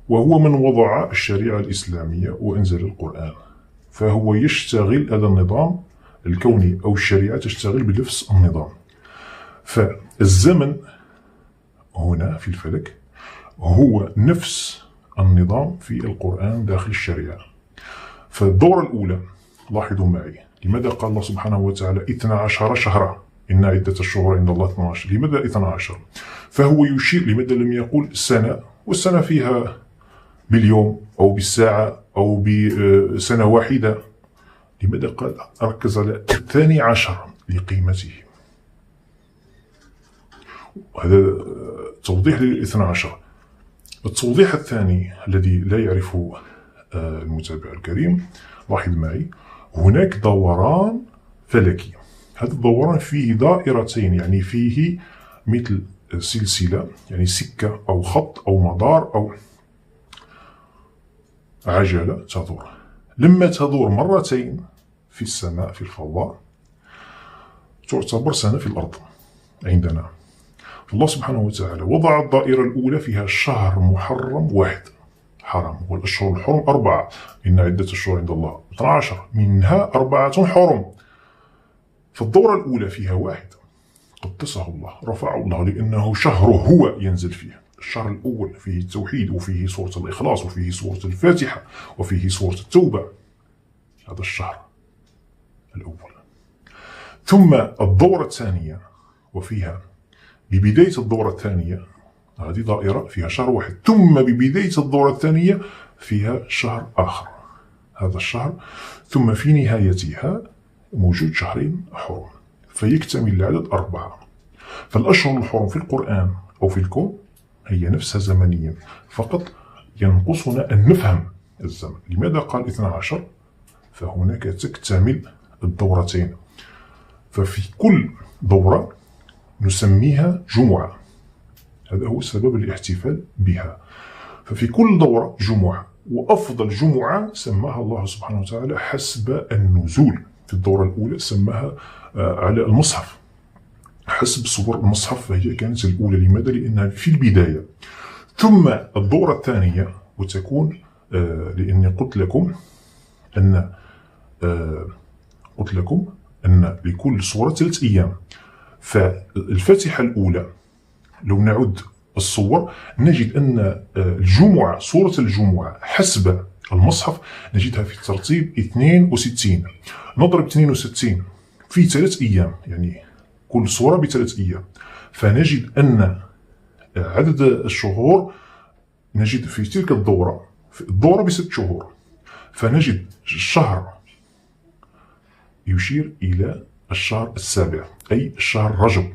وهو من وضع الشريعة الإسلامية وأنزل القرآن. فهو يشتغل هذا النظام الكوني أو الشريعة تشتغل بنفس النظام. فالزمن هنا في الفلك هو نفس النظام في القرآن داخل الشريعة. فالدورة الأولى، لاحظوا معي، لماذا قال الله سبحانه وتعالى 12 شهرا؟ إن عدة الشهور عند الله 12. لماذا 12؟ فهو يشير، لماذا لم يقول سنة؟ والسنة فيها باليوم أو بالساعة أو بسنة واحدة. لماذا قال ركز على 12 لقيمته؟ هذا توضيح لل12. التوضيح الثاني الذي لا يعرفه المتابع الكريم، لاحظ معي، هناك دوران فلكي. هذا الدوران فيه دائرتين، يعني فيه مثل سلسلة، يعني سكة أو خط أو مدار أو عجلة تدور. لما تدور مرتين في السماء في الفضاء تعتبر سنة في الأرض عندنا. الله سبحانه وتعالى وضع الدائرة الأولى فيها شهر محرم واحد حرام، والأشهر الحرم 4. إن عدة الشهور عند الله 12، منها 4 حرم. فالدورة الأولى فيها واحد قدسه الله، رفعه الله، لأنه شهره هو ينزل فيه. الشهر الأول فيه التوحيد، وفيه سورة الإخلاص، وفيه سورة الفاتحة، وفيه سورة التوبة. هذا الشهر الأول. ثم الدورة الثانية، وفيها ببداية الدورة الثانية هذه دائرة فيها شهر واحد، ثم ببداية الدورة الثانية فيها شهر آخر، هذا الشهر، ثم في نهايتها موجود 2 حرم، فيكتمل العدد 4. فالأشهر الحرم في القرآن أو في الكون هي نفسها زمنيا، فقط ينقصنا أن نفهم الزمن. لماذا قال 12؟ فهناك تكتمل الدورتين. ففي كل دورة نسميها جمعة، هذا هو سبب الاحتفال بها. ففي كل دورة جمعة، وأفضل جمعة سماها الله سبحانه وتعالى حسب النزول. في الدورة الأولى سماها على المصحف، حسب صور المصحف، فهي كانت الأولى. لماذا؟ لأنها في البداية. ثم الدورة الثانية وتكون لأني قلت لكم أن لكل صورة 3 أيام. فالفاتحة الأولى لو نعد الصور نجد أن الجمعة، صورة الجمعة حسب المصحف نجدها في الترتيب 62. نضرب 62 في 3 أيام، يعني كل صورة ب3 أيام، فنجد أن عدد الشهور نجد في تلك الدورة ب6 شهور، فنجد الشهر يشير إلى الشهر السابع، أي الشهر رجب.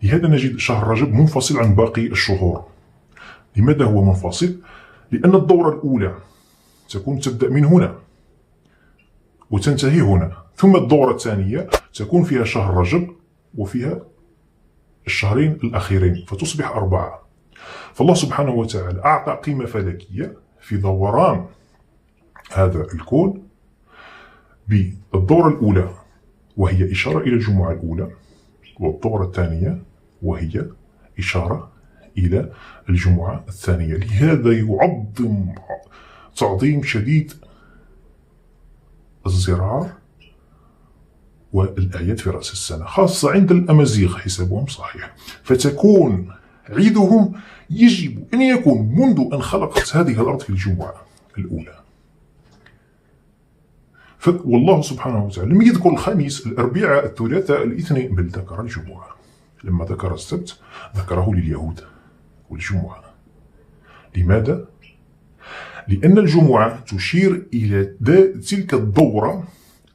لهذا نجد شهر رجب منفصل عن باقي الشهور. لماذا هو منفصل؟ لأن الدورة الأولى تبدأ من هنا وتنتهي هنا، ثم الدورة الثانية تكون فيها شهر رجب وفيها الشهرين الأخيرين، فتصبح 4. فالله سبحانه وتعالى أعطى قيمة فلكية في دوران هذا الكون بالدورة الأولى، وهي إشارة إلى الجمعة الأولى، والدورة الثانية وهي إشارة إلى الجمعة الثانية. لهذا يعظم تعظيم شديد الزرار والأعياد في رأس السنة، خاصة عند الأمازيغ حسابهم صحيح. فتكون عيدهم يجب أن يكون منذ أن خلقت هذه الأرض في الجمعة الأولى. والله سبحانه وتعالى لم يذكر الخميس، الأربعاء، الثلاثاء، الاثنين، بل ذكر الجمعة. لما ذكر السبت ذكره لليهود والجمعة. لماذا؟ لأن الجمعة تشير إلى تلك الدورة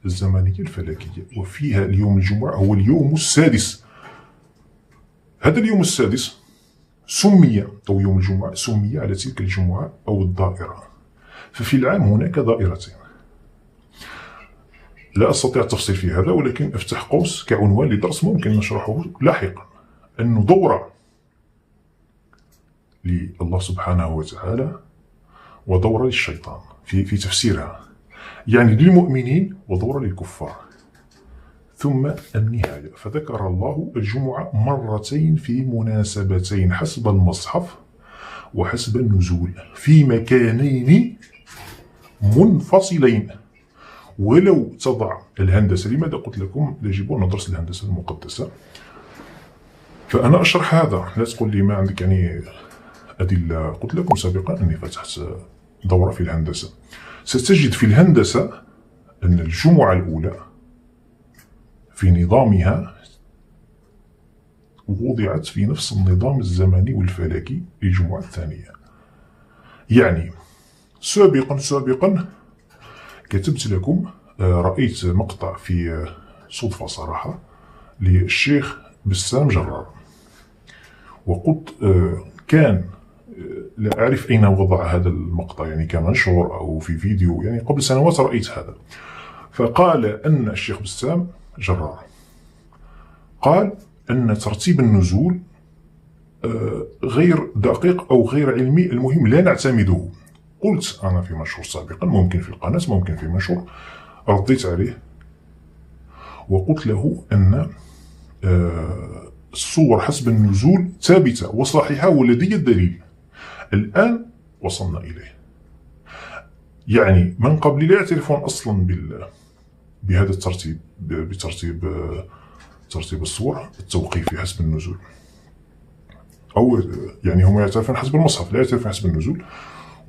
الزمنية الفلكية، وفيها اليوم الجمعة هو اليوم السادس. هذا اليوم السادس سمي، أو يوم الجمعة سمي على تلك الجمعة أو الدائرة. ففي العام هناك دائرتين. لا أستطيع التفصيل في هذا، ولكن أفتح قوس كعنوان لدرس ممكن نشرحه لاحقا، أنه دورة لله سبحانه وتعالى ودورة للشيطان في تفسيرها، يعني للمؤمنين ودورة للكفار. ثم النهاية، فذكر الله الجمعة مرتين في مناسبتين حسب المصحف وحسب النزول، في مكانين منفصلين. ولو تضع الهندسة، لماذا قلت لكم يجب أن ندرس الهندسة المقدسة؟ فأنا أشرح هذا، لا تقول لي ما عندك يعني أدلة. قلت لكم سابقا أني فتحت دورة في الهندسة. ستجد في الهندسة أن الجمعة الأولى في نظامها وضعت في نفس النظام الزمني والفلكي للجمعة الثانية. يعني سابقا كتبت لكم، رأيت مقطع في صدفة صراحة للشيخ بسام جرار، وقلت كان لا أعرف أين وضع هذا المقطع، يعني كمنشور أو في فيديو، يعني قبل سنوات رأيت هذا. فقال أن الشيخ بسام جرار قال أن ترتيب النزول غير دقيق أو غير علمي، المهم لا نعتمده. قلت أنا في منشور سابقا، ممكن في القناة، ممكن في منشور، رديت عليه وقلت له أن الصور حسب النزول ثابتة وصحيحة ولدي الدليل. الآن وصلنا إليه، يعني من قبل لا يعترفون أصلا بهذا الترتيب، ترتيب الصور التوقيفي حسب النزول، أو يعني هم يعترفون حسب المصحف، لا يعترفون حسب النزول.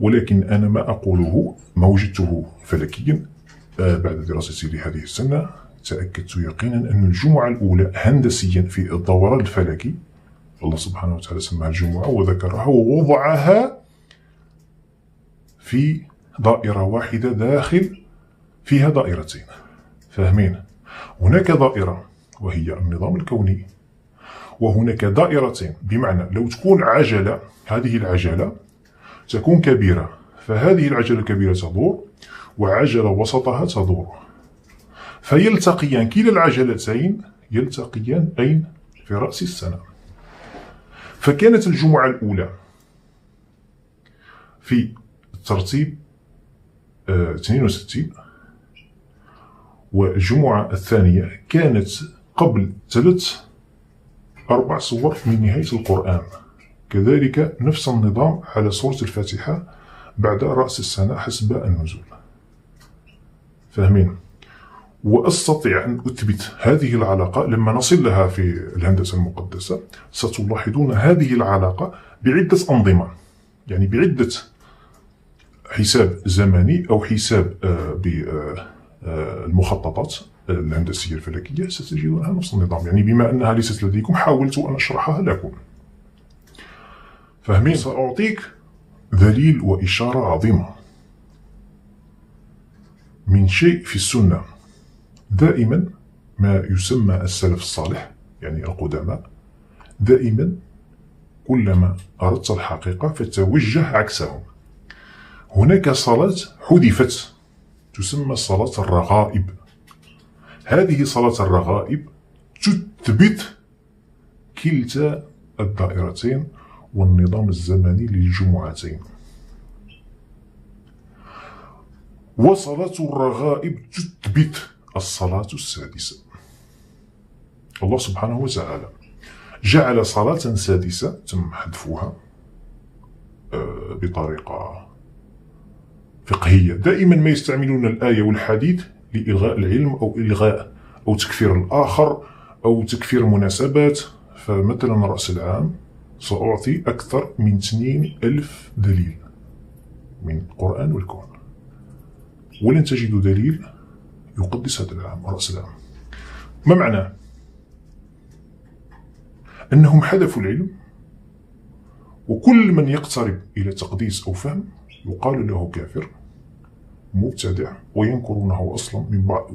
ولكن أنا ما أقوله ما وجدته فلكيا بعد دراستي لهذه السنة. تأكدت يقينا أن الجمعة الأولى هندسيا في الدوران الفلكي الله سبحانه وتعالى سماها الجمعة وذكرها ووضعها في دائرة واحدة داخل فيها دائرتين. فاهمين؟ هناك دائرة وهي النظام الكوني، وهناك دائرتين، بمعنى لو تكون عجلة، هذه العجلة تكون كبيرة، فهذه العجلة الكبيرة تدور وعجلة وسطها تدور، فيلتقيان كلا العجلتين يلتقيان أين؟ في رأس السنة. فكانت الجمعة الأولى في الترتيب 62، والجمعة الثانية كانت قبل 3-4 سور من نهاية القرآن، كذلك نفس النظام على سورة الفاتحة بعد رأس السنة حسب النزول. فاهمين؟ وأستطيع أن أثبت هذه العلاقة لما نصل لها في الهندسة المقدسة. ستلاحظون هذه العلاقة بعدة أنظمة، يعني بعدة حساب زمني أو حساب بالمخططات الهندسية الفلكية، ستجدونها نفس النظام. يعني بما أنها ليست لديكم حاولت أن أشرحها لكم. فاهمين؟ سأعطيك دليل وإشارة عظيمة من شيء في السنة. دائما ما يسمى السلف الصالح، يعني القدماء، دائما كلما أردت الحقيقة فتوجه عكسهم. هناك صلاة حذفت تسمى صلاة الرغائب. هذه صلاة الرغائب تثبت كلتا الدائرتين والنظام الزمني للجمعتين. وصلاة الرغائب تثبت الصلاة السادسة. الله سبحانه وتعالى جعل صلاة سادسة تم حذفها بطريقة فقهية. دائما ما يستعملون الآية والحديث لإلغاء العلم أو إلغاء أو تكفير الآخر أو تكفير المناسبات. فمثلا رأس العام سأعطي أكثر من 20,000 دليل من القرآن والكون، ولن تجدوا دليل يقدس هذا العام رأس العام. ما معناه؟ أنهم حذفوا العلم، وكل من يقترب إلى تقديس أو فهم يقال له كافر مبتدع، وينكرونه أصلا من بعض.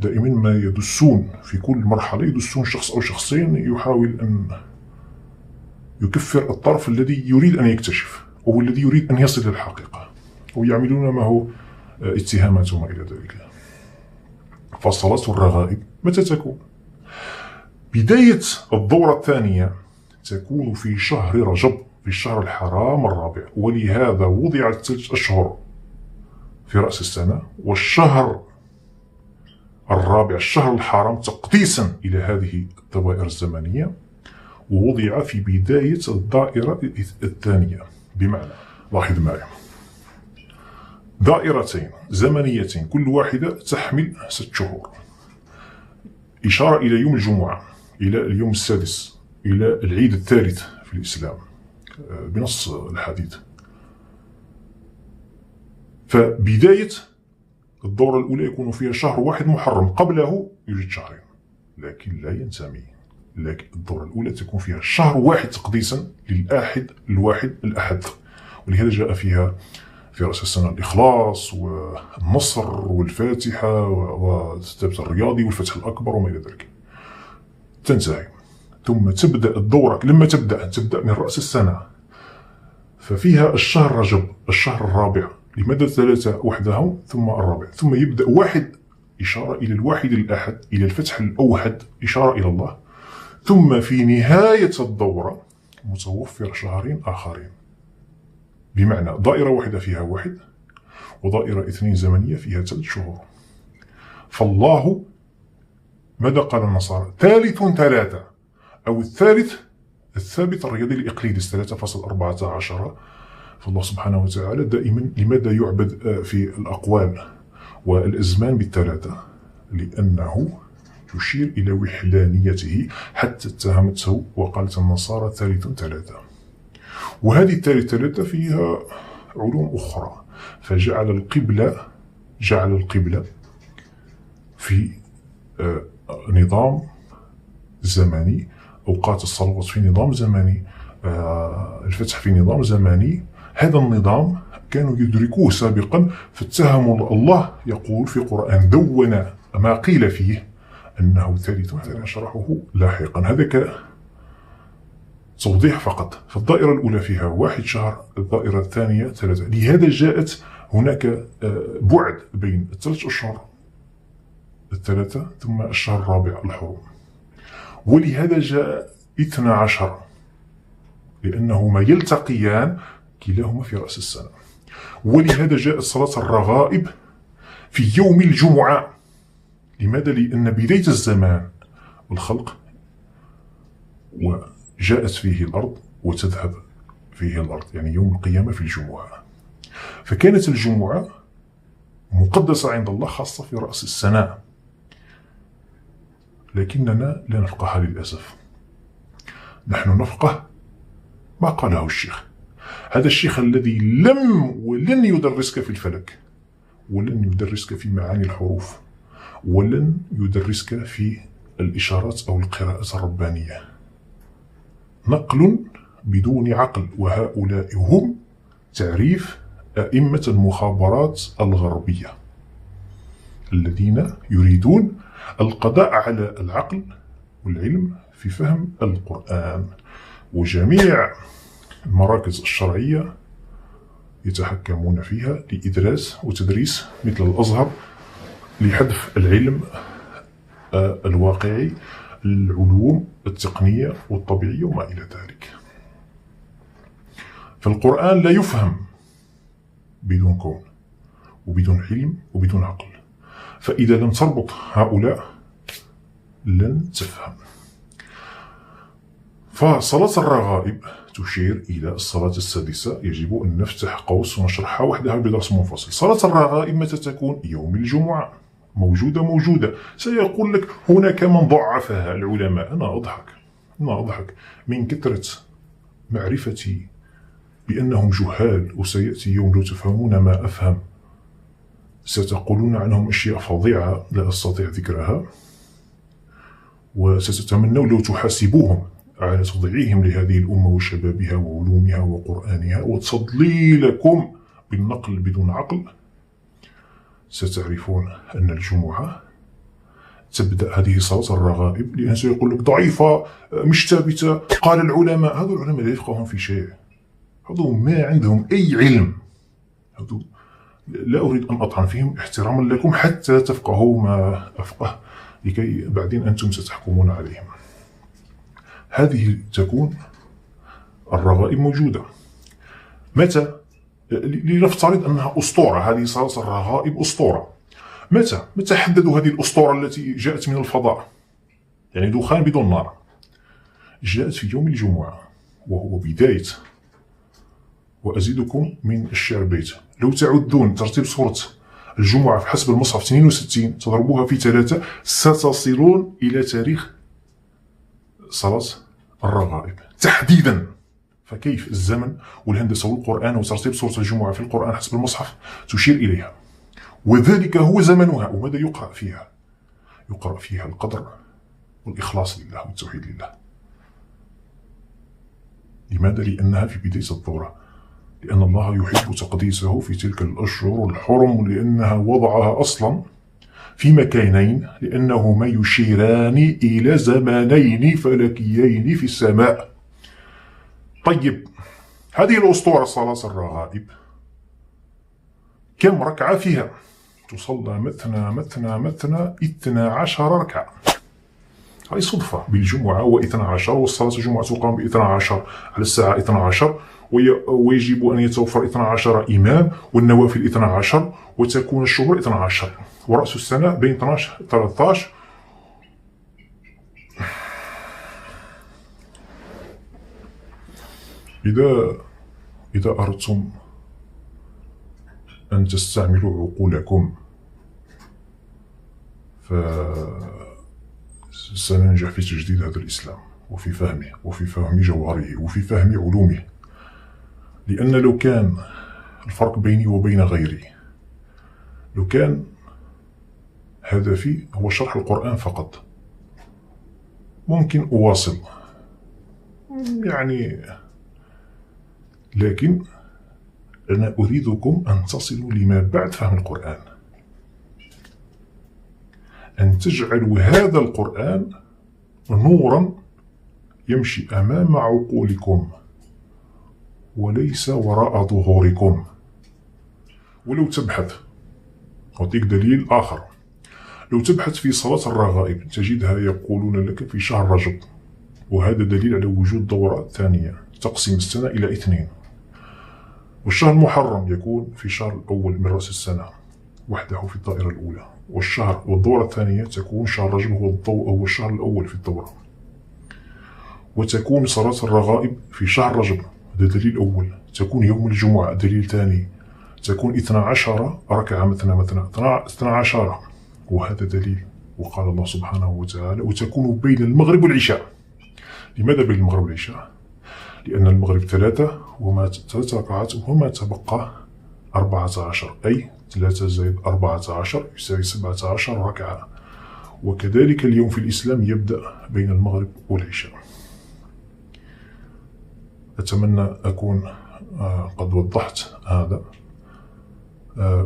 دائما ما يدسون في كل مرحلة، يدسون شخص أو شخصين يحاول أن يكفر الطرف الذي يريد أن يكتشف أو الذي يريد أن يصل إلى الحقيقة، ويعملون ما هو اتهامات وما إلى ذلك. فصلاة الرغائب متى تكون؟ بداية الدورة الثانية تكون في شهر رجب، في الشهر الحرام الرابع، ولهذا وضعت 3 أشهر في رأس السنة، والشهر الرابع الشهر الحرام تقديسا إلى هذه الدوائر الزمنية، ووضع في بداية الدائرة الثانية. بمعنى، لاحظ معي، دائرتين زمنيتين كل واحدة تحمل 6 شهور، إشارة إلى يوم الجمعة، إلى اليوم السادس، إلى العيد الثالث في الإسلام بنص الحديث. فبداية الدورة الأولى يكون فيها شهر واحد محرم، قبله يوجد شهرين لكن لا ينتمي. لكن الدورة الأولى تكون فيها شهر واحد تقديسا للآحد الواحد الأحد، ولهذا جاء فيها في رأس السنة الإخلاص والنصر والفاتحة والثبت الرياضي والفتح الأكبر وما إلى ذلك. تنتهي، ثم تبدأ الدورة. لما تبدأ من رأس السنة، ففيها الشهر رجب الشهر الرابع، لماذا 3 وحدهم ثم الرابع، ثم يبدأ 1 إشارة إلى الواحد الأحد، إلى الفتح الأوحد إشارة إلى الله، ثم في نهاية الدورة متوفر شهرين آخرين. بمعنى دائرة واحدة فيها 1، ودائرة 2 زمنية فيها 3 شهور. فالله ماذا قال النصارى؟ ثالث 3، أو الثالث الثابت الرياضي الإقليدس 3.14. فالله سبحانه وتعالى دائما لماذا يعبد في الأقوال والأزمان ب3؟ لأنه يشير إلى وحدانيته، حتى اتهمته وقالت النصارى ثالث 3. وهذه الثالث 3 فيها علوم أخرى. فجعل القبلة في نظام زمني، أوقات الصلوات في نظام زمني، الفتح في نظام زمني. هذا النظام كانوا يدركوه سابقا، فاتهموا الله. يقول في القرآن دون ما قيل فيه أنه ثالث 3، شرحه لاحقا. هذا توضيح فقط. فالدائرة الأولى فيها 1 شهر، الدائرة الثانية 3. لهذا جاءت هناك بعد بين 3 أشهر 3 ثم الشهر الرابع الحرم. ولهذا جاء 12 لأنهما يلتقيان كلاهما في رأس السنة. ولهذا جاءت صلاة الرغائب في يوم الجمعة. لماذا؟ لأن بداية الزمان والخلق وجاءت فيه الأرض وتذهب فيه الأرض، يعني يوم القيامة في الجمعة. فكانت الجمعة مقدسة عند الله خاصة في رأس السنة، لكننا لا نفقهها للأسف. نحن نفقه ما قاله الشيخ. هذا الشيخ الذي لم ولن يدرسك في الفلك، ولن يدرسك في معاني الحروف، ولن يدرسك في الإشارات أو القراءات الربانية. نقل بدون عقل، وهؤلاء هم تعريف أئمة المخابرات الغربية الذين يريدون القضاء على العقل والعلم في فهم القرآن. وجميع المراكز الشرعية يتحكمون فيها لإدراس وتدريس مثل الأزهر لحذف العلم الواقعي، العلوم التقنية والطبيعية وما إلى ذلك. فالقرآن لا يفهم بدون كون وبدون علم وبدون عقل. فإذا لم تربط هؤلاء لن تفهم. فصلاة الرغائب تشير إلى الصلاة السادسة، يجب أن نفتح قوس ونشرحها وحدها بدرس منفصل. صلاة الرغائب متى تكون؟ يوم الجمعة. موجودة. سيقول لك هناك من ضعفها العلماء. أنا أضحك من كثرة معرفتي بأنهم جهال، وسيأتي يوم لو تفهمون ما أفهم ستقولون عنهم أشياء فظيعة لا أستطيع ذكرها، وستتمنوا لو تحاسبوهم على تضييعهم لهذه الأمة وشبابها وعلومها وقرآنها وتضليلكم بالنقل بدون عقل. ستعرفون أن الجمعة تبدأ هذه صلاة الرغائب، لأن سيقول لك ضعيفة مش ثابتة، قال العلماء. هذول العلماء لا يفقهون في شيء، هذول ما عندهم أي علم. هذول لا أريد أن أطعن فيهم احتراما لكم حتى تفقهوا ما أفقه، لكي بعدين أنتم ستحكمون عليهم. هذه تكون الرغائب موجودة. متى؟ لنفترض أنها أسطورة، هذه صلاة الرغائب أسطورة. متى حددوا هذه الأسطورة التي جاءت من الفضاء؟ يعني دخان بدون نار. جاءت في يوم الجمعة وهو بداية. وأزيدكم من الشعر بيت: لو تعدون ترتيب سورة الجمعة في حسب المصحف 62 تضربوها في 3 ستصلون إلى تاريخ صلاة الرغائب تحديدا. فكيف الزمن والهندسة والقرآن وترتيب سورة الجمعة في القرآن حسب المصحف تشير إليها، وذلك هو زمنها. وماذا يقرأ فيها؟ يقرأ فيها القدر والإخلاص لله والتوحيد لله. لماذا؟ لأنها في بداية الدورة، لأن الله يحب تقديسه في تلك الأشهر الحرم، لأنها وضعها أصلا في مكانين، لأنهما يشيران إلى زمانين فلكيين في السماء. طيب، هذه الأسطورة صلاة الرغائب كم ركعة فيها؟ تصلى مثنى 12 ركعة. هذه صدفة بالجمعة و12، والصلاة الجمعة تقام ب12 على الساعة 12، ويجب أن يتوفر 12 إمام، والنوافل 12، وتكون الشهور 12، ورأس السنة بين 12 13. إذا أردتم أن تستعملوا عقولكم فسننجح في تجديد هذا الإسلام وفي فهمه وفي فهم جوهره وفي فهم علومه. لأن لو كان الفرق بيني وبين غيري، لو كان هدفي هو شرح القرآن فقط، ممكن أواصل يعني، لكن أنا أريدكم أن تصلوا لما بعد فهم القرآن، أن تجعلوا هذا القرآن نورا يمشي أمام عقولكم وليس وراء ظهوركم. ولو تبحث، أعطيك دليل آخر، لو تبحث في صلاة الرغائب تجدها يقولون لك في شهر رجب وهذا دليل على وجود دورة ثانية تقسم السنة إلى 2. والشهر المحرم يكون في الشهر الأول من رأس السنة وحده في الدائرة الأولى، والدورة الثانية تكون شهر رجب هو الشهر الأول في الدورة. وتكون صلاة الرغائب في شهر رجب، هذا دليل أول. تكون يوم الجمعة، دليل ثاني. تكون 12 ركعة مثنى 12، وهذا دليل. وقال الله سبحانه وتعالى: وتكون بين المغرب والعشاء. لماذا بين المغرب والعشاء؟ لأن المغرب 3 ركعات وما تبقى 14، أي 3 زائد 14 يساوي 17 ركعة. وكذلك اليوم في الإسلام يبدأ بين المغرب والعشاء. أتمنى أكون قد وضحت هذا.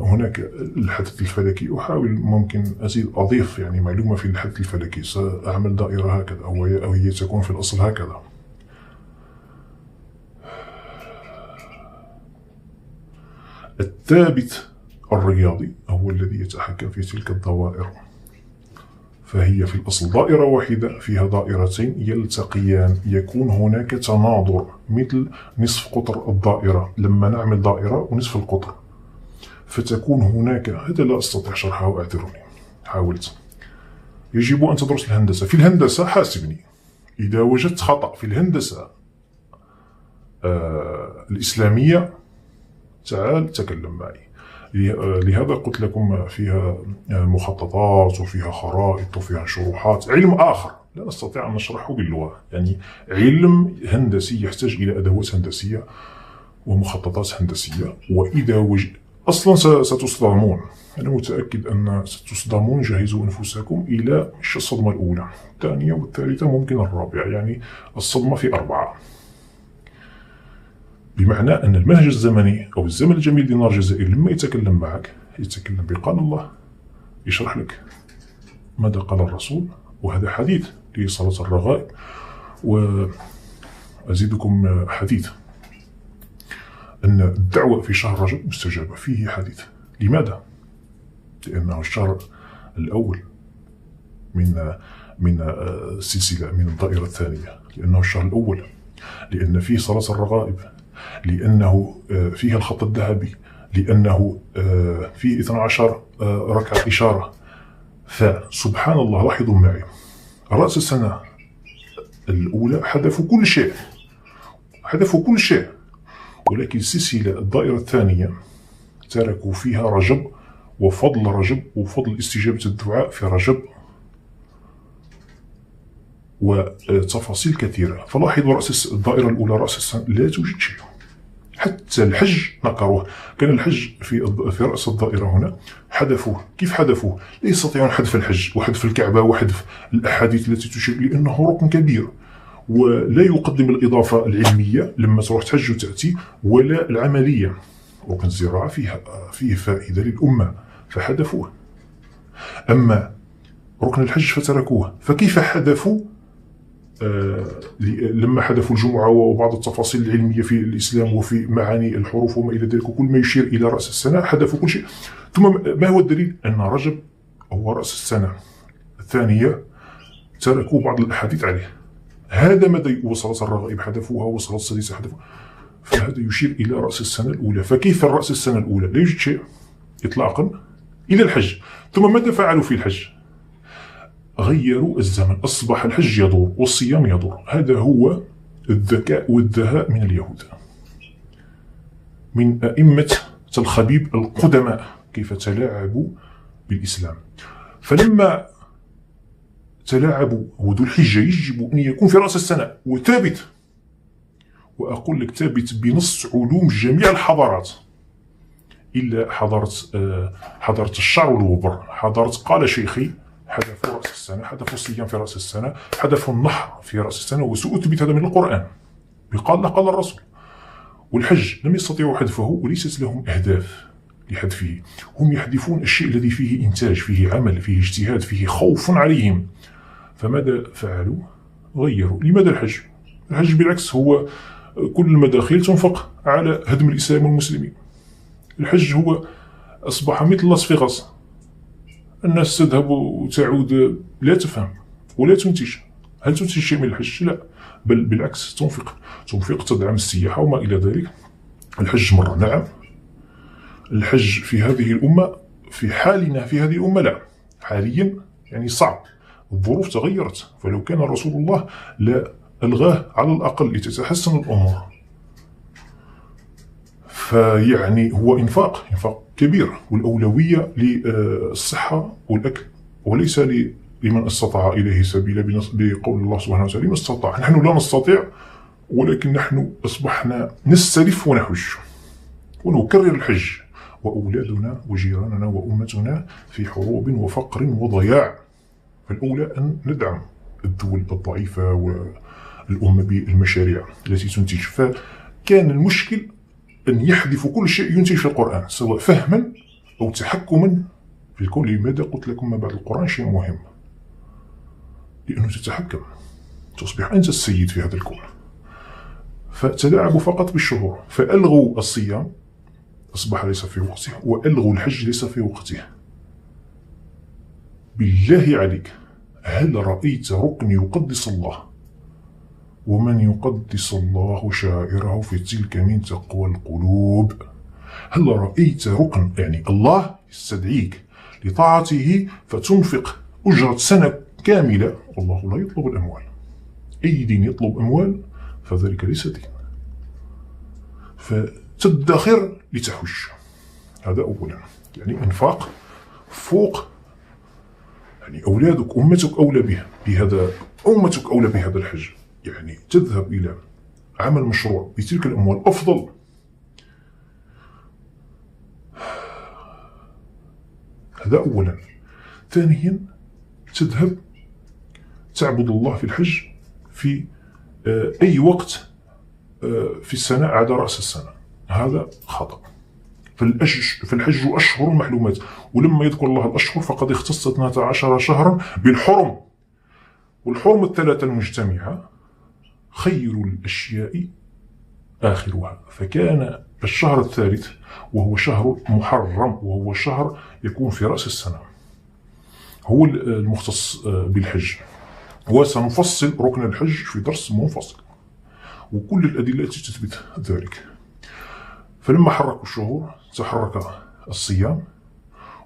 هناك الحدث الفلكي، أحاول ممكن أضيف يعني معلومة في الحدث الفلكي. سأعمل دائرة هكذا أو هي تكون في الأصل هكذا. الثابت الرياضي هو الذي يتحكم في تلك الدوائر، فهي في الأصل دائرة واحدة فيها دائرتين يلتقيان، يكون هناك تناظر مثل نصف قطر الدائرة لما نعمل دائرة ونصف القطر، فتكون هناك. هذا لا أستطيع شرحه، أعذروني، حاولت. يجب أن تدرس الهندسة. في الهندسة حاسبني، إذا وجدت خطأ في الهندسة الإسلامية تعال تكلم معي. لهذا قلت لكم فيها مخططات وفيها خرائط وفيها شروحات. علم آخر لا نستطيع أن نشرحه باللغة، يعني علم هندسي يحتاج إلى أدوات هندسية ومخططات هندسية. وإذا أصلا ستصدمون، أنا متأكد أن ستصدمون. جهزوا أنفسكم إلى مش الصدمة الأولى، الثانية والثالثة، ممكن الرابعة، يعني الصدمة في 4. بمعنى أن المنهج الزمني أو الزمن الجميل دينار الجزائري لما يتكلم معك يتكلم بقال الله، يشرح لك ماذا قال الرسول، وهذا حديث لصلاة الرغائب. وأزيدكم حديث أن الدعوة في شهر رجب مستجابة، فيه حديث. لماذا؟ لأنه الشهر الأول من السلسلة، من الدائرة الثانية، لأنه الشهر الأول، لأن فيه صلاة الرغائب، لأنه فيه الخط الذهبي، لأنه فيه 12 ركعة إشارة. فسبحان الله، لاحظوا معي، رأس السنة الأولى حذفوا كل شيء، ولكن السلسلة الدائرة الثانية تركوا فيها رجب وفضل رجب وفضل استجابة الدعاء في رجب وتفاصيل كثيرة. فلاحظوا رأس الدائرة الأولى، رأس السنة لا توجد شيء، حتى الحج نقروه. كان الحج في رأس الدائرة هنا، حذفوه. كيف حذفوه؟ لا يستطيعون حذف الحج وحذف الكعبة وحذف الأحاديث التي تشير، لأنه ركن كبير ولا يقدم الإضافة العلمية لما تروح تحج وتأتي، ولا العملية. ركن الزراعة فيه فائدة للأمة فحذفوه. أما ركن الحج فتركوه. فكيف حذفوا؟ لما حذفوا الجمعة وبعض التفاصيل العلمية في الإسلام وفي معاني الحروف وما إلى ذلك، وكل ما يشير إلى رأس السنة حذفوا كل شيء. ثم ما هو الدليل؟ أن رجب هو رأس السنة الثانية، تركوا بعض الأحاديث عليه. هذا ماذا؟ وصلاة الرغائب حذفوها، وصلاة السادسة حذفوها. فهذا يشير إلى رأس السنة الأولى. فكيف رأس السنة الأولى لا يوجد شيء إطلاقا إلى الحج؟ ثم ماذا فعلوا في الحج؟ غيروا الزمن، أصبح الحج يدور والصيام يدور. هذا هو الذكاء والدهاء من اليهود، من أئمة الخبيب القدماء، كيف تلاعبوا بالإسلام. فلما تلاعبوا، وذو الحجة يجب أن يكون في رأس السنة وثابت، وأقول لك ثابت بنص علوم جميع الحضارات إلا حضارة الشعر والغبر. حضارة قال شيخي حذفوا رأس السنة، حذفوا الصيام في رأس السنة، حذفوا النحر في رأس السنة، وسأثبت هذا من القرآن بقال قال الرسول. والحج لم يستطيعوا حذفه، وليست لهم أهداف لحذفه. هم يحذفون الشيء الذي فيه إنتاج، فيه عمل، فيه اجتهاد، فيه خوف عليهم. فماذا فعلوا؟ غيروا. لماذا الحج؟ الحج بالعكس هو كل المداخيل تنفق على هدم الإسلام والمسلمين. الحج هو أصبح مثل لاس فيغاس، الناس تذهب وتعود لا تفهم ولا تنتج. هل تنتج شيء من الحج؟ لا، بل بالعكس تنفق تدعم السياحة وما إلى ذلك. الحج مرة نعم، الحج في هذه الأمة في حالنا في هذه الأمة لا، حاليا يعني صعب، الظروف تغيرت، فلو كان رسول الله لا ألغاه على الأقل لتتحسن الأمور. فيعني هو إنفاق كبير، والأولوية للصحة والأكل، وليس لمن استطاع إليه سبيلا، بقول الله سبحانه وتعالى: من استطاع. نحن لا نستطيع، ولكن نحن أصبحنا نستلف ونحج ونكرر الحج، وأولادنا وجيراننا وأمتنا في حروب وفقر وضياع. فالأولى أن ندعم الدول الضعيفة والأمة بالمشاريع التي تنتج. فكان المشكل أن يحذفوا كل شيء ينتج في القرآن، سواء فهما أو تحكما في الكون. لماذا قلت لكم ما بعد القرآن شيء مهم؟ لأنه تتحكم، تصبح أنت السيد في هذا الكون. فتلاعبوا فقط بالشهور، فألغوا الصيام أصبح ليس في وقته، وألغوا الحج ليس في وقته. بالله عليك، هل رأيت ركن يقدس الله؟ ومن يقدس الله شعائره في تلك من تقوى القلوب. هل رأيت ركن يعني الله يستدعيك لطاعته فتنفق أجرة سنة كاملة؟ والله لا يطلب الأموال. أي دين يطلب أموال فذلك ليس دين. فتدخر لتحج، هذا أولا، يعني إنفاق فوق، يعني أولادك أمتك أولى بهذا، أمتك أولى بهذا الحج. يعني تذهب إلى عمل مشروع بتلك الأموال أفضل. هذا أولا. ثانيا، تذهب تعبد الله في الحج في أي وقت في السنة عدا رأس السنة، هذا خطأ. فالحج أشهر معلومات، ولما يذكر الله الأشهر فقد اختص 12 شهرا بالحرم، والحرم الثلاثة المجتمعة خير الأشياء آخرها. فكان الشهر الثالث وهو شهر محرم، وهو شهر يكون في رأس السنة، هو المختص بالحج. وسنفصل ركن الحج في درس منفصل، وكل الأدلة تثبت ذلك. فلما حركوا الشهور تحرك الصيام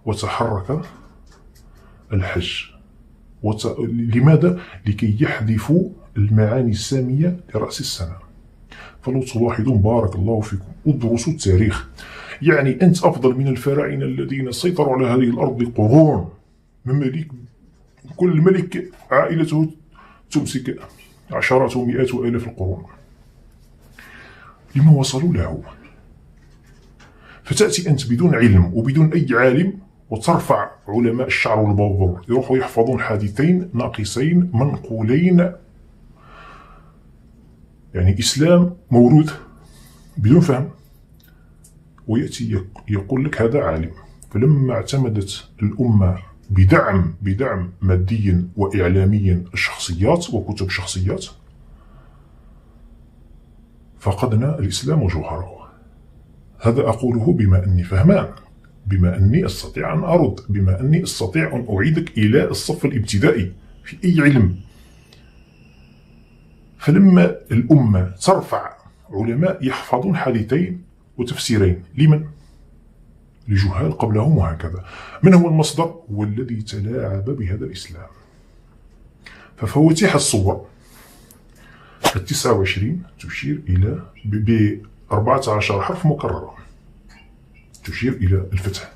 وتحرك الحج. لماذا؟ لكي يحذفوا المعاني السامية لرأس السنة. فلو تلاحظون بارك الله فيكم ادرسوا التاريخ، يعني أنت أفضل من الفراعنة الذين سيطروا على هذه الأرض قرون. مماليك، كل ملك عائلته تمسك عشرات ومئات وآلاف القرون. لما وصلوا له؟ فتأتي أنت بدون علم وبدون أي عالم وترفع علماء الشعر والبابور يروحوا يحفظون حديثين ناقصين منقولين، يعني إسلام موروث بدون فهم، ويأتي يقول لك هذا عالم. فلما اعتمدت الأمة بدعم مادي وإعلامي الشخصيات وكتب شخصيات، فقدنا الإسلام وجوهره. هذا أقوله بما أني فهمان، بما أني أستطيع أن أرد، بما أني أستطيع أن أعيدك إلى الصف الابتدائي في أي علم. فلما الأمة ترفع علماء يحفظون حديثين وتفسيرين، لمن؟ لجهال قبلهم، وهكذا. من هو المصدر؟ هو الذي تلاعب بهذا الإسلام. ففواتيح الصور 29 تشير إلى ب14 حرف مكررة تشير إلى الفتح،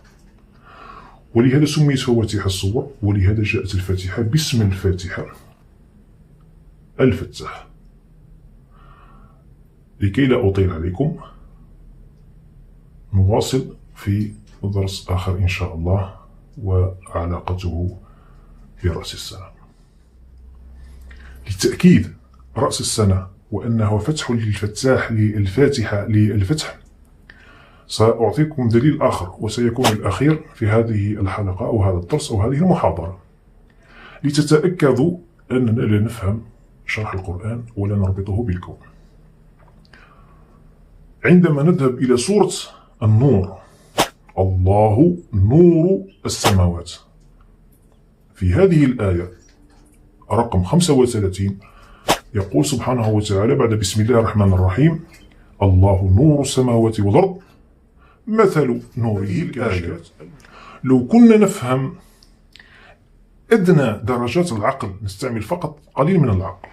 ولهذا سميت فواتيح الصور، ولهذا جاءت الفاتحة باسم الفاتحة الفتاح. لكي لا أطيل عليكم نواصل في درس آخر إن شاء الله، وعلاقته برأس السنة. للتأكيد رأس السنة وأنه فتح للفتاح للفاتحة للفتح، سأعطيكم دليل آخر وسيكون الأخير في هذه الحلقة أو هذا الدرس أو هذه المحاضرة، لتتأكدوا أننا لا نفهم شرح القرآن ولا نربطه بالكون. عندما نذهب إلى سورة النور، الله نور السماوات، في هذه الآية رقم 35 يقول سبحانه وتعالى بعد بسم الله الرحمن الرحيم: الله نور السماوات والأرض مثل نوره الآيات. لو كنا نفهم أدنى درجات العقل، نستعمل فقط قليل من العقل،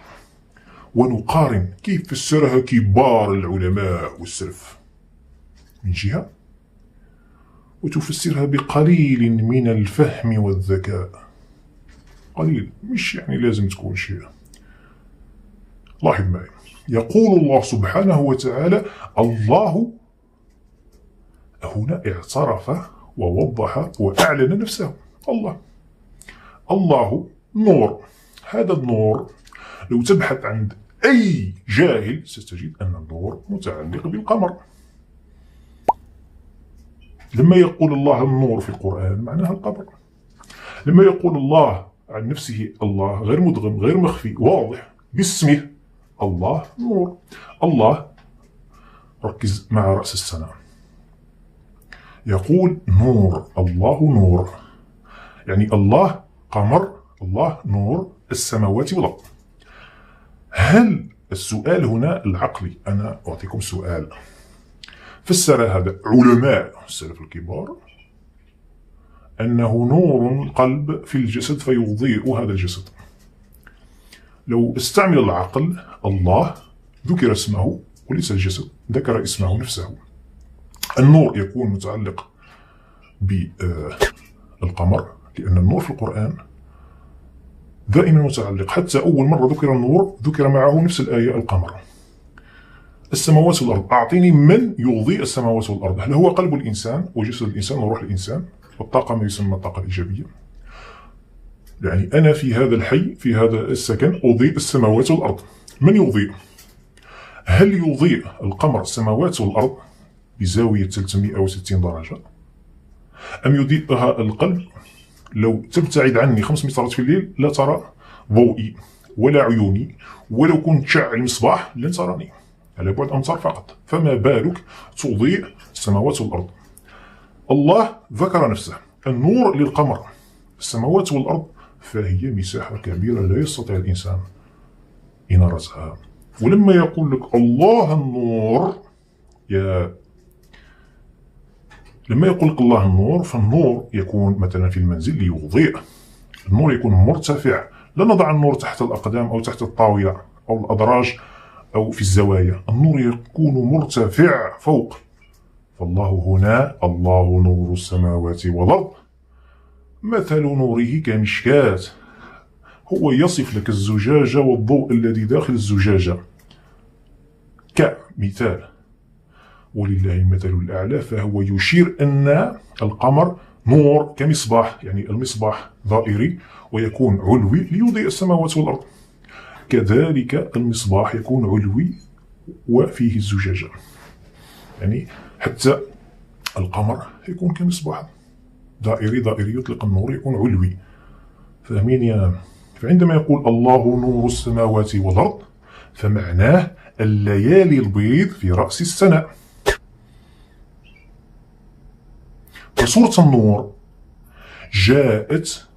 ونقارن كيف فسرها كبار العلماء والسلف من جهة، وتفسرها بقليل من الفهم والذكاء، قليل، مش يعني لازم تكون شيء. لاحظ معي، يقول الله سبحانه وتعالى: الله، هنا اعترف ووضح وأعلن نفسه. الله نور. هذا النور لو تبحث عند أي جاهل ستجد أن النور متعلق بالقمر. لما يقول الله النور في القرآن معناها القمر. لما يقول الله عن نفسه الله غير مدغم غير مخفي واضح باسمه، الله نور. الله، ركز مع رأس السنة، يقول نور، الله نور، يعني الله قمر، الله نور السماوات والأرض. هل السؤال هنا العقلي، أنا أعطيكم سؤال، فسر هذا علماء السلف الكبار أنه نور القلب في الجسد فيضيء هذا الجسد. لو استعمل العقل، الله ذكر اسمه وليس الجسد، ذكر اسمه نفسه. النور يكون متعلق بالقمر، لأن النور في القرآن دائما متعلق، حتى أول مرة ذكر النور ذكر معه نفس الآية القمر. السماوات والأرض، أعطيني من يضيء السماوات والأرض. هل هو قلب الإنسان وجسد الإنسان وروح الإنسان والطاقة، ما يسمى الطاقة الإيجابية؟ يعني أنا في هذا الحي، في هذا السكن، أضيء السماوات والأرض. من يضيء؟ هل يضيء القمر السماوات والأرض بزاوية 360 درجة، أم يضيئها القلب؟ لو تبتعد عني 5 مترات في الليل لا ترى ضوئي ولا عيوني، ولو كنت شعل مصباح لن تراني على بعد أمتار فقط، فما بالك تضيء السماوات والأرض. الله ذكر نفسه النور للقمر، السماوات والأرض، فهي مساحة كبيرة لا يستطيع الإنسان إنارتها. ولما يقول لك الله النور، لما يقول لك الله النور، فالنور يكون مثلا في المنزل ليضيء، النور يكون مرتفع، لا نضع النور تحت الأقدام أو تحت الطاولة أو الأدراج أو في الزوايا، النور يكون مرتفع فوق. فالله هنا الله نور السماوات والأرض مثل نوره كمشكاة. هو يصف لك الزجاجة والضوء الذي داخل الزجاجة كمثال، ولله المثل الأعلى، فهو يشير أن القمر نور كمصباح، يعني المصباح ضائري ويكون علوي ليضيء السماوات والأرض، كذلك المصباح يكون علوي وفيه الزجاجة، يعني حتى القمر يكون كمصباح ضائري يطلق النور، يكون علوي. فاهمين يا؟ فعندما يقول الله نور السماوات والأرض فمعناه الليالي البيض في رأس السنة. فسورة النور جاءت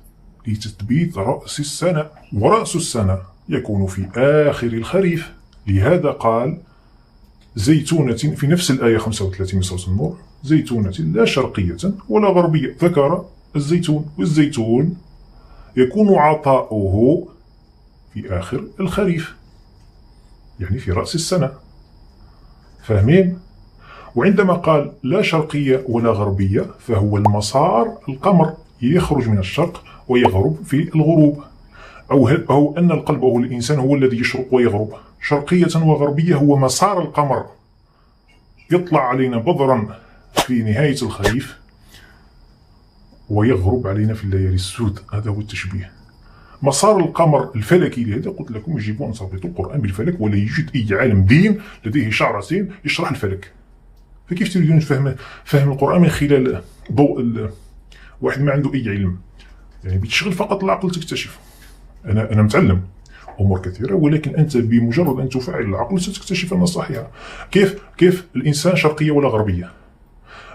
لتثبيت رأس السنة، ورأس السنة يكون في آخر الخريف. لهذا قال زيتونة في نفس الآية 35 من سورة النور: زيتونة لا شرقية ولا غربية. ذكر الزيتون، والزيتون يكون عطاؤه في آخر الخريف، يعني في رأس السنة. فاهمين؟ وعندما قال لا شرقية ولا غربية فهو المسار، القمر يخرج من الشرق ويغرب في الغروب، أو أن القلب أو الإنسان هو الذي يشرق ويغرب. شرقية وغربية هو مسار القمر، يطلع علينا بدرا في نهاية الخريف ويغرب علينا في الليالي السود. هذا هو التشبيه. مسار القمر الفلكي، لهذا قلت لكم يجب أن تربطوا القرآن بالفلك، ولا يوجد أي عالم دين لديه شعرتين يشرح الفلك. فكيف تريدون فهم القرآن من خلال ضوء واحد ما عنده أي علم؟ يعني بتشغل فقط العقل تكتشف. أنا متعلم أمور كثيرة، ولكن أنت بمجرد أن تفعل العقل ستكتشف أن صحيحة. كيف الإنسان شرقية ولا غربية؟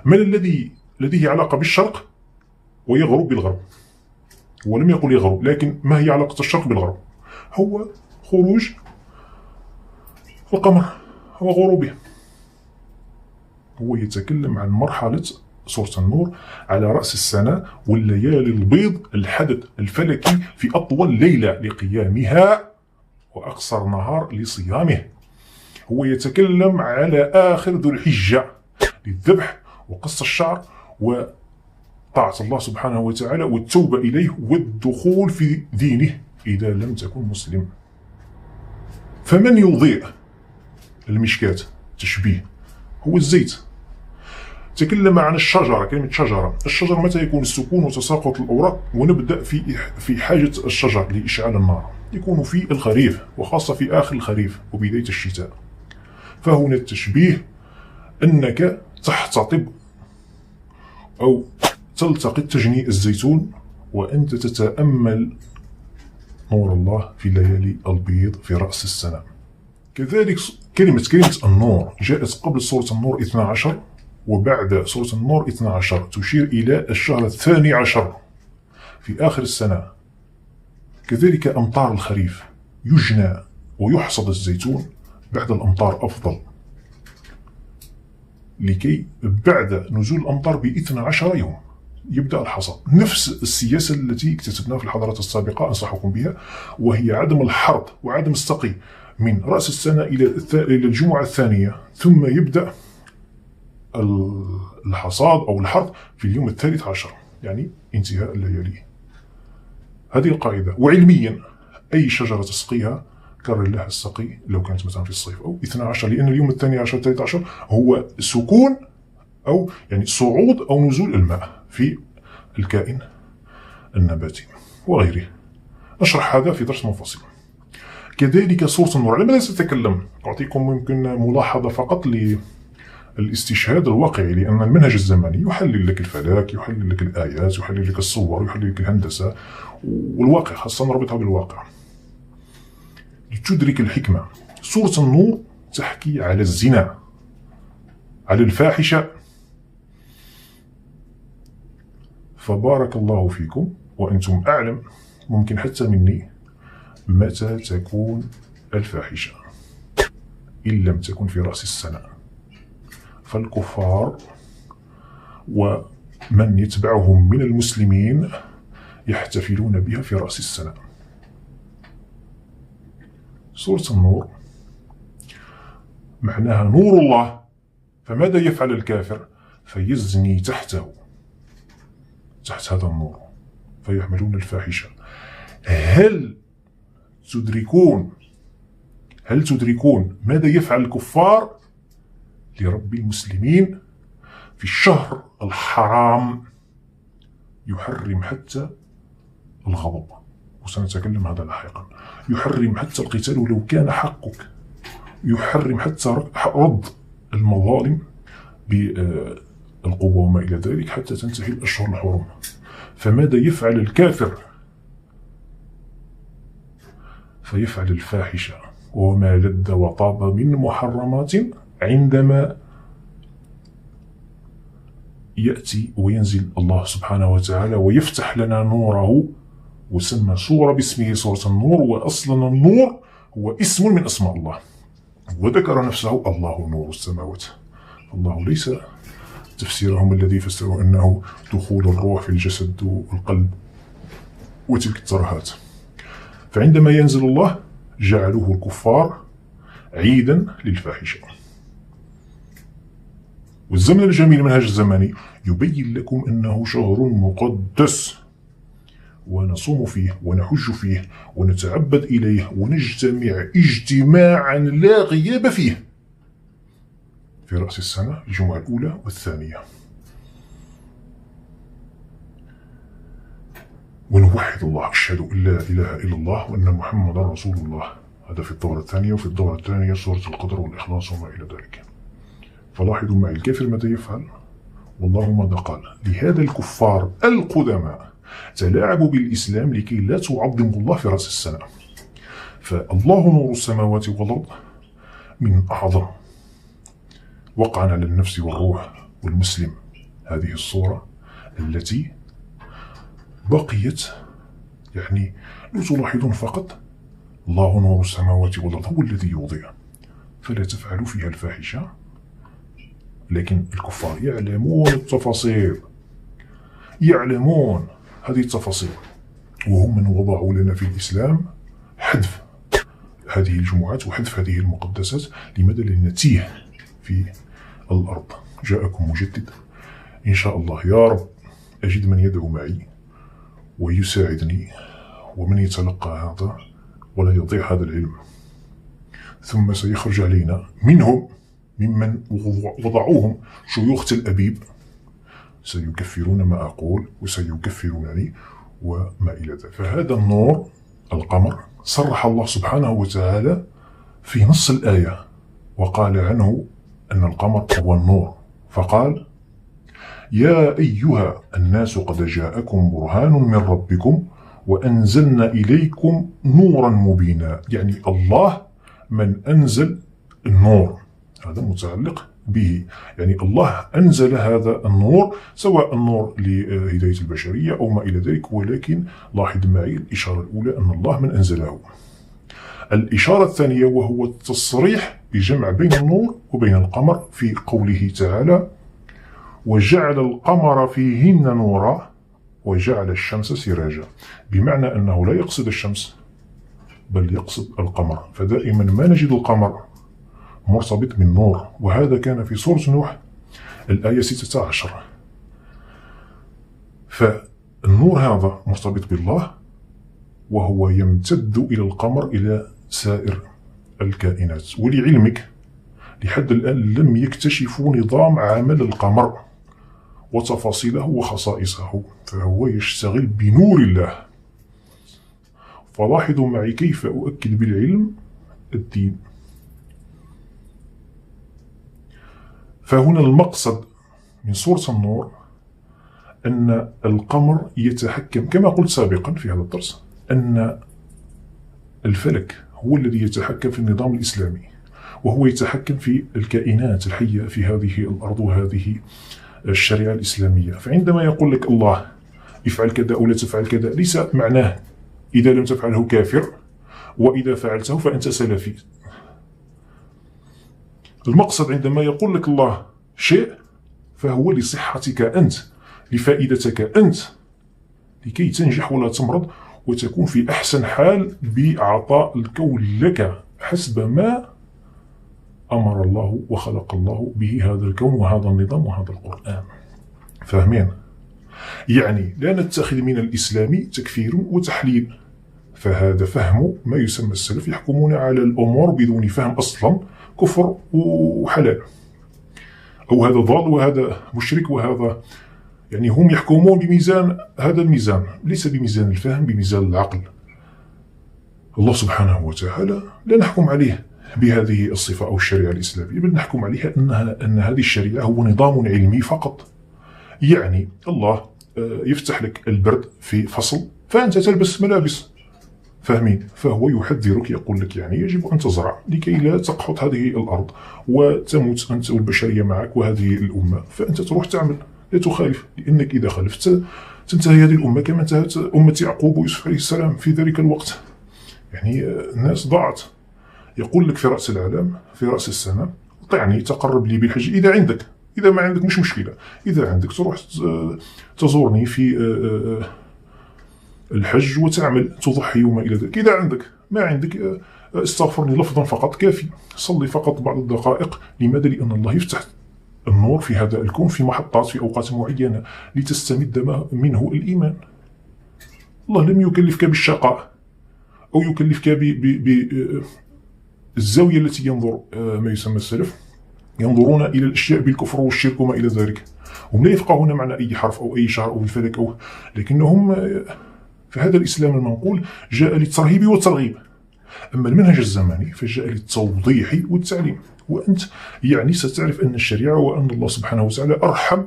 من الذي لديه علاقة بالشرق ويغرب بالغرب؟ هو لم يقل يغرب، لكن ما هي علاقة الشرق بالغرب؟ هو خروج القمر وغروبه. هو يتكلم عن مرحلة سورة النور على رأس السنة والليالي البيض، الحدث الفلكي في أطول ليلة لقيامها وأقصر نهار لصيامه. هو يتكلم على آخر ذو الحجة للذبح وقص الشعر وطاعة الله سبحانه وتعالى والتوبة إليه والدخول في دينه إذا لم تكن مسلم. فمن يضيء المشكاة تشبيه هو الزيت. تكلم عن الشجرة، كلمة شجرة، الشجر متى يكون السكون وتساقط الأوراق ونبدأ في حاجة الشجر لإشعال النار يكون في الخريف وخاصة في آخر الخريف وبداية الشتاء. فهنا التشبيه أنك تحتطب أو تلتقط تجني الزيتون وأنت تتأمل نور الله في ليالي البيض في رأس السنة. كذلك كلمة النور جاءت قبل سورة النور 12 وبعد سورة النور 12 تشير إلى الشهر الثاني عشر في آخر السنة. كذلك أمطار الخريف يجنى ويحصد الزيتون بعد الأمطار أفضل، لكي بعد نزول الأمطار ب12 يوم يبدأ الحصاد. نفس السياسة التي اكتسبناها في الحضارات السابقة أنصحكم بها، وهي عدم الحرث وعدم السقي من رأس السنة إلى الجمعة الثانية، ثم يبدأ الحصاد أو الحرث في اليوم الثالث عشر، يعني انتهاء الليالي. هذه القاعدة. وعلميا أي شجرة تسقيها كرر لها السقي لو كانت مثلا في الصيف أو 12، لأن اليوم الثاني عشر الثالث عشر هو سكون أو يعني صعود أو نزول الماء في الكائن النباتي وغيره. نشرح هذا في درس منفصل. كذلك سورة النور، على ماذا سأتكلم؟ أعطيكم ممكن ملاحظة فقط للاستشهاد الواقعي، لأن المنهج الزمني يحلل لك الفلك، يحلل لك الآيات، يحلل لك الصور، يحلل لك الهندسة والواقع، خاصة نربطها بالواقع لتدرك الحكمة. سورة النور تحكي على الزنا، على الفاحشة. فبارك الله فيكم وأنتم أعلم ممكن حتى مني متى تكون الفاحشة إن لم تكن في رأس السنة. فالكفار ومن يتبعهم من المسلمين يحتفلون بها في رأس السنة. سورة النور معناها نور الله، فماذا يفعل الكافر؟ فيزني تحت هذا النور فيحملون الفاحشة. هل تدركون ماذا يفعل الكفار لرب المسلمين في الشهر الحرام؟ يحرم حتى الغضب، وسنتكلم هذا لاحقا. يحرم حتى القتال ولو كان حقك، يحرم حتى رد المظالم بالقوة وما إلى ذلك حتى تنتهي الأشهر الحرم. فماذا يفعل الكافر؟ فيفعل الفاحشة وما لذ وطاب من محرمات عندما يأتي وينزل الله سبحانه وتعالى ويفتح لنا نوره، وسمى سورة باسمه سورة النور، وأصلا النور هو اسم من أسماء الله، وذكر نفسه الله نور السماوات. الله ليس تفسيرهم الذي فسروا أنه دخول الروح في الجسد والقلب وتلك الترهات. فعندما ينزل الله جعلوه الكفار عيدا للفاحشة. والزمن الجميل المنهج الزمني يبين لكم أنه شهر مقدس، ونصوم فيه ونحج فيه ونتعبد إليه ونجتمع اجتماعا لا غياب فيه في رأس السنة، الجمعة الأولى والثانية، ونوحد الله، أشهد أن لا إله إلا الله وأن محمدا رسول الله. هذا في الدورة الثانية. وفي الدورة الثانية سورة القدر والإخلاص وما إلى ذلك. فلاحظوا معي الكافر ماذا يفعل، والله ماذا قال. لهذا الكفار القدماء تلاعبوا بالإسلام لكي لا تعظموا الله في رأس السنة. فالله نور السماوات والأرض من أعظم وقعا على النفس والروح والمسلم هذه الصورة التي بقيت، يعني لو تلاحظون فقط الله نور السماوات والأرض هو الذي يوضع، فلا تفعلوا فيها الفاحشة. لكن الكفار يعلمون التفاصيل، يعلمون هذه التفاصيل، وهم من وضعوا لنا في الإسلام حذف هذه الجمعات وحذف هذه المقدسات. لماذا؟ لنتيه في الأرض. جاءكم مجدد إن شاء الله. يا رب أجد من يدعو معي ويساعدني، ومن يتلقى هذا ولا يضيع هذا العلم، ثم سيخرج علينا منهم ممن وضعوهم شيوخ تل أبيب سيكفرون ما أقول وسيكفرونني وما إلى ذلك. فهذا النور القمر صرح الله سبحانه وتعالى في نص الآية وقال عنه أن القمر هو النور، فقال: يا أيها الناس قد جاءكم برهان من ربكم وأنزلنا إليكم نورا مبينا. يعني الله من أنزل النور، هذا متعلق به، يعني الله أنزل هذا النور، سواء النور لهداية البشرية أو ما إلى ذلك. ولكن لاحظ معي الإشارة الأولى أن الله من أنزله. الإشارة الثانية وهو التصريح بجمع بين النور وبين القمر في قوله تعالى: وجعل القمر فيهن نورا وجعل الشمس سراجا. بمعنى أنه لا يقصد الشمس بل يقصد القمر. فدائما ما نجد القمر مرتبط بالنور، وهذا كان في سورة نوح الآية 16. فالنور هذا مرتبط بالله، وهو يمتد إلى القمر إلى سائر الكائنات. ولعلمك لحد الآن لم يكتشفوا نظام عمل القمر وتفاصيله وخصائصه، فهو يشتغل بنور الله. فلاحظوا معي كيف أؤكد بالعلم الدين. فهنا المقصد من سورة النور أن القمر يتحكم، كما قلت سابقا في هذا الدرس، أن الفلك هو الذي يتحكم في النظام الإسلامي، وهو يتحكم في الكائنات الحية في هذه الأرض وهذه الشريعة الإسلامية. فعندما يقول لك الله افعل كذا أو لا تفعل كذا، ليس معناه إذا لم تفعله كافر وإذا فعلته فأنت سلفي. المقصد عندما يقول لك الله شيء فهو لصحتك أنت، لفائدتك أنت، لكي تنجح ولا تمرض وتكون في أحسن حال بعطاء الكون لك حسب ما أمر الله وخلق الله به هذا الكون وهذا النظام وهذا القرآن. فاهمين؟ يعني لا نتخذ من الإسلام تكفير وتحليل، فهذا فهم ما يسمى السلف، يحكمون على الأمور بدون فهم أصلا، كفر وحلال، أو هذا ضال وهذا مشرك وهذا، يعني هم يحكمون بميزان، هذا الميزان ليس بميزان الفهم، بميزان العقل. الله سبحانه وتعالى لا نحكم عليه بهذه الصفة أو الشريعة الإسلامية، بل نحكم عليها أن هذه الشريعة هو نظام علمي فقط. يعني الله يفتح لك البرد في فصل فأنت تلبس ملابس، فاهمين؟ فهو يحذرك، يقول لك يعني يجب أن تزرع لكي لا تقحط هذه الأرض وتموت أنت والبشرية معك وهذه الأمة، فأنت تروح تعمل، لا تخالف، لأنك إذا خالفت تنتهي هذه الأمة كما انتهت أمة يعقوب ويوسف عليه السلام في ذلك الوقت. يعني الناس ضاعت. يقول لك في رأس العالم، في رأس السنة، طعني تقرب لي بالحج إذا عندك، إذا ما عندك مش مشكلة، إذا عندك تروح تزورني في الحج وتعمل تضحي وما إلى ذلك. إذا عندك ما عندك استغفرني لفظا فقط كافي، صلي فقط بعض الدقائق. لماذا؟ لأن الله يفتح النور في هذا الكون في محطات في أوقات معينة لتستمد منه الإيمان. الله لم يكلفك بالشقاء أو يكلفك بالزاوية التي ينظر ما يسمى السلف، ينظرون إلى الأشياء بالكفر والشرك وما إلى ذلك. هم لا يفقهون معنى أي حرف أو أي شهر أو الفلك أو، لكنهم في هذا الإسلام المنقول جاء للترهيب والترغيب. أما المنهج الزماني فجاء للتوضيح والتعليم. وأنت يعني ستعرف أن الشريعة وأن الله سبحانه وتعالى أرحم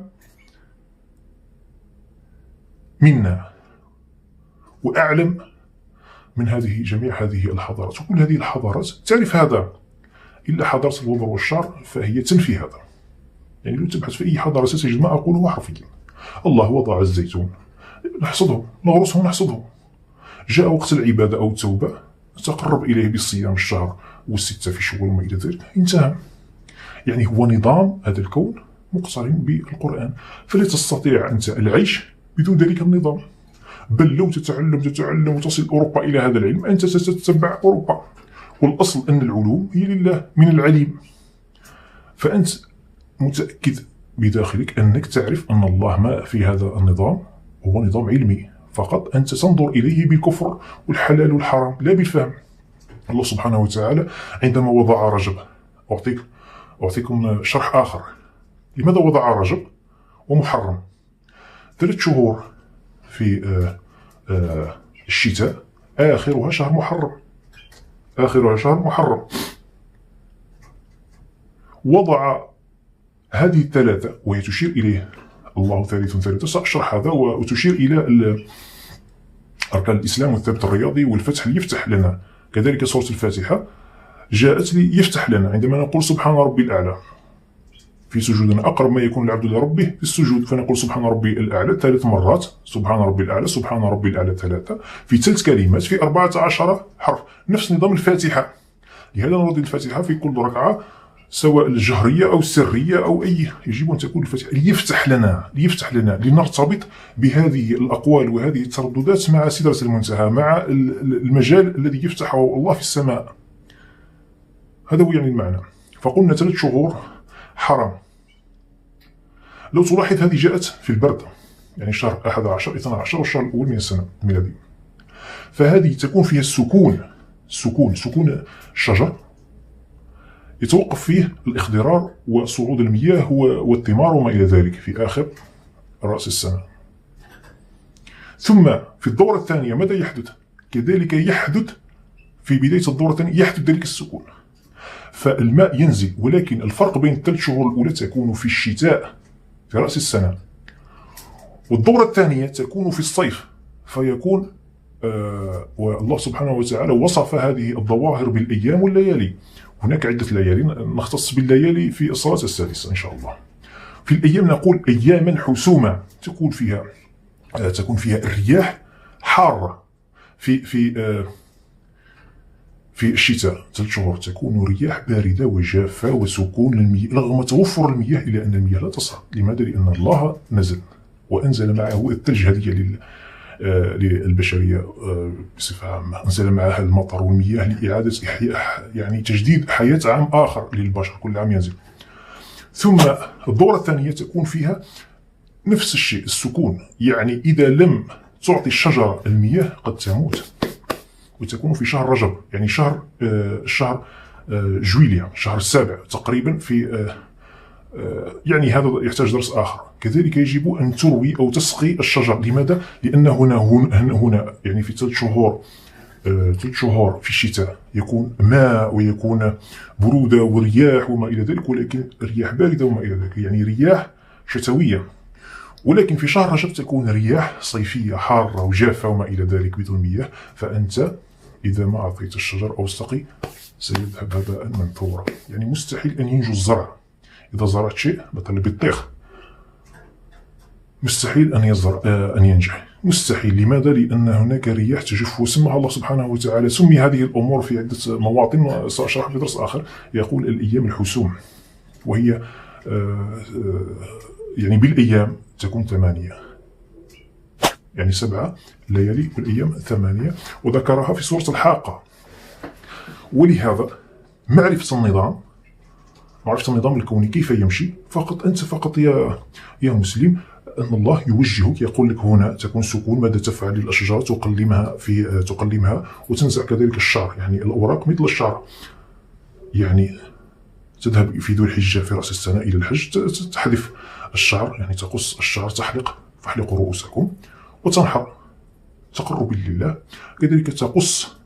منا وأعلم من جميع هذه الحضارات. وكل هذه الحضارات تعرف هذا، إلا حضارة الوبر والشعر فهي تنفي هذا. يعني لو تبحث في أي حضارة ستجد ما أقوله حرفيا. الله وضع الزيتون، نحصده، نغرسه، نحصده. جاء وقت العبادة أو التوبة تقرب إليه بالصيام الشهر والستة في شوال وما إلى ذلك، انتهى. يعني هو نظام هذا الكون مقترن بالقرآن، فلا تستطيع أنت العيش بدون ذلك النظام. بل لو تتعلم وتصل أوروبا إلى هذا العلم، أنت ستتبع أوروبا، والأصل أن العلوم هي لله من العليم. فأنت متأكد بداخلك أنك تعرف أن الله ما في هذا النظام هو نظام علمي فقط، أنت تنظر إليه بالكفر والحلال والحرام لا بالفهم. الله سبحانه وتعالى عندما وضع رجب، أعطيكم شرح آخر. لماذا وضع رجب ومحرم؟ 3 شهور في الشتاء آخرها شهر محرم. وضع هذه الثلاثة وهي تشير إليه الله ثالث ثالثة. سأشرح هذا وتشير إلى أركان الإسلام والثبت الرياضي والفتح ليفتح لنا. كذلك سورة الفاتحة جاءت ليفتح لنا عندما نقول سبحان ربي الأعلى في سجودنا، أقرب ما يكون العبد لربه في السجود، فنقول سبحان ربي الأعلى 3 مرات، سبحان ربي الأعلى، سبحان ربي الأعلى 3 في 3 كلمات في 14 حرف، نفس نظام الفاتحة. لهذا نرد الفاتحة في كل ركعة سواء الجهرية أو السرية أو أي، يجب أن تكون الفاتحة ليفتح لنا لنرتبط بهذه الأقوال وهذه الترددات مع سدرة المنتهى، مع المجال الذي يفتحه الله في السماء. هذا هو يعني المعنى. فقلنا 3 شهور حرام. لو تلاحظ هذه جاءت في البرد، يعني شهر 11 12 والشهر الأول من السنة الميلادية، فهذه تكون فيها سكون الشجر، يتوقف فيه الاخضرار وصعود المياه والثمار وما إلى ذلك في آخر رأس السنة. ثم في الدورة الثانية ماذا يحدث؟ كذلك يحدث في بداية الدورة الثانية يحدث ذلك السكون، فالماء ينزل، ولكن الفرق بين ال3 شهور الأولى تكون في الشتاء في رأس السنة، والدورة الثانية تكون في الصيف، فيكون والله سبحانه وتعالى وصف هذه الظواهر بالأيام والليالي. هناك عدة ليالي نختص بالليالي في الصلاة السادسة إن شاء الله. في الأيام نقول أياما حسوما، تكون فيها الرياح حارة. في الشتاء 3 شهور تكون رياح باردة وجافة وسكون المياه، رغم توفر المياه إلا أن المياه لا تصل. لماذا؟ لأن الله نزل وأنزل معه الثلج هدية للبشرية بصفة عامة، أنزل معها المطر والمياه لإعادة إحياء، يعني تجديد حياة عام آخر للبشر، كل عام ينزل. ثم الدورة الثانية تكون فيها نفس الشيء السكون، يعني إذا لم تعطي الشجرة المياه قد تموت، وتكون في شهر رجب، يعني شهر جويليا، شهر السابع تقريبا في يعني هذا يحتاج درس آخر. كذلك يجب أن تروي أو تسقي الشجر. لماذا؟ لأن هنا يعني في 3 شهور في الشتاء يكون ماء ويكون برودة ورياح وما إلى ذلك، ولكن رياح باردة وما إلى ذلك، يعني رياح شتوية. ولكن في شهر رجب تكون رياح صيفية حارة وجافة وما إلى ذلك بدون مياه، فأنت إذا ما أعطيت الشجر أو السقي سيذهب هباء منثورا. يعني مستحيل أن ينجو الزرع. إذا زرعت شيء مثلا بالطيخ مستحيل أن ينجح، مستحيل. لماذا؟ لأن هناك رياح تجف، وسمها الله سبحانه وتعالى، سمي هذه الأمور في عدة مواطن سأشرح في درس آخر. يقول الأيام الحسوم، وهي يعني بالأيام تكون 8، يعني 7 ليالي والأيام 8، وذكرها في سورة الحاقة. ولهذا معرفة النظام الكوني كيف يمشي، فقط يا مسلم، أن الله يوجهك، يقول لك هنا تكون سكون، ماذا تفعل للأشجار؟ تقلمها وتنزع كذلك الشعر، يعني الأوراق مثل الشعر، يعني تذهب في ذو الحجة في رأس السنة إلى الحج تحذف الشعر، يعني تقص الشعر، فاحلقوا رؤوسكم وتنحر تقربا لله. كذلك تقص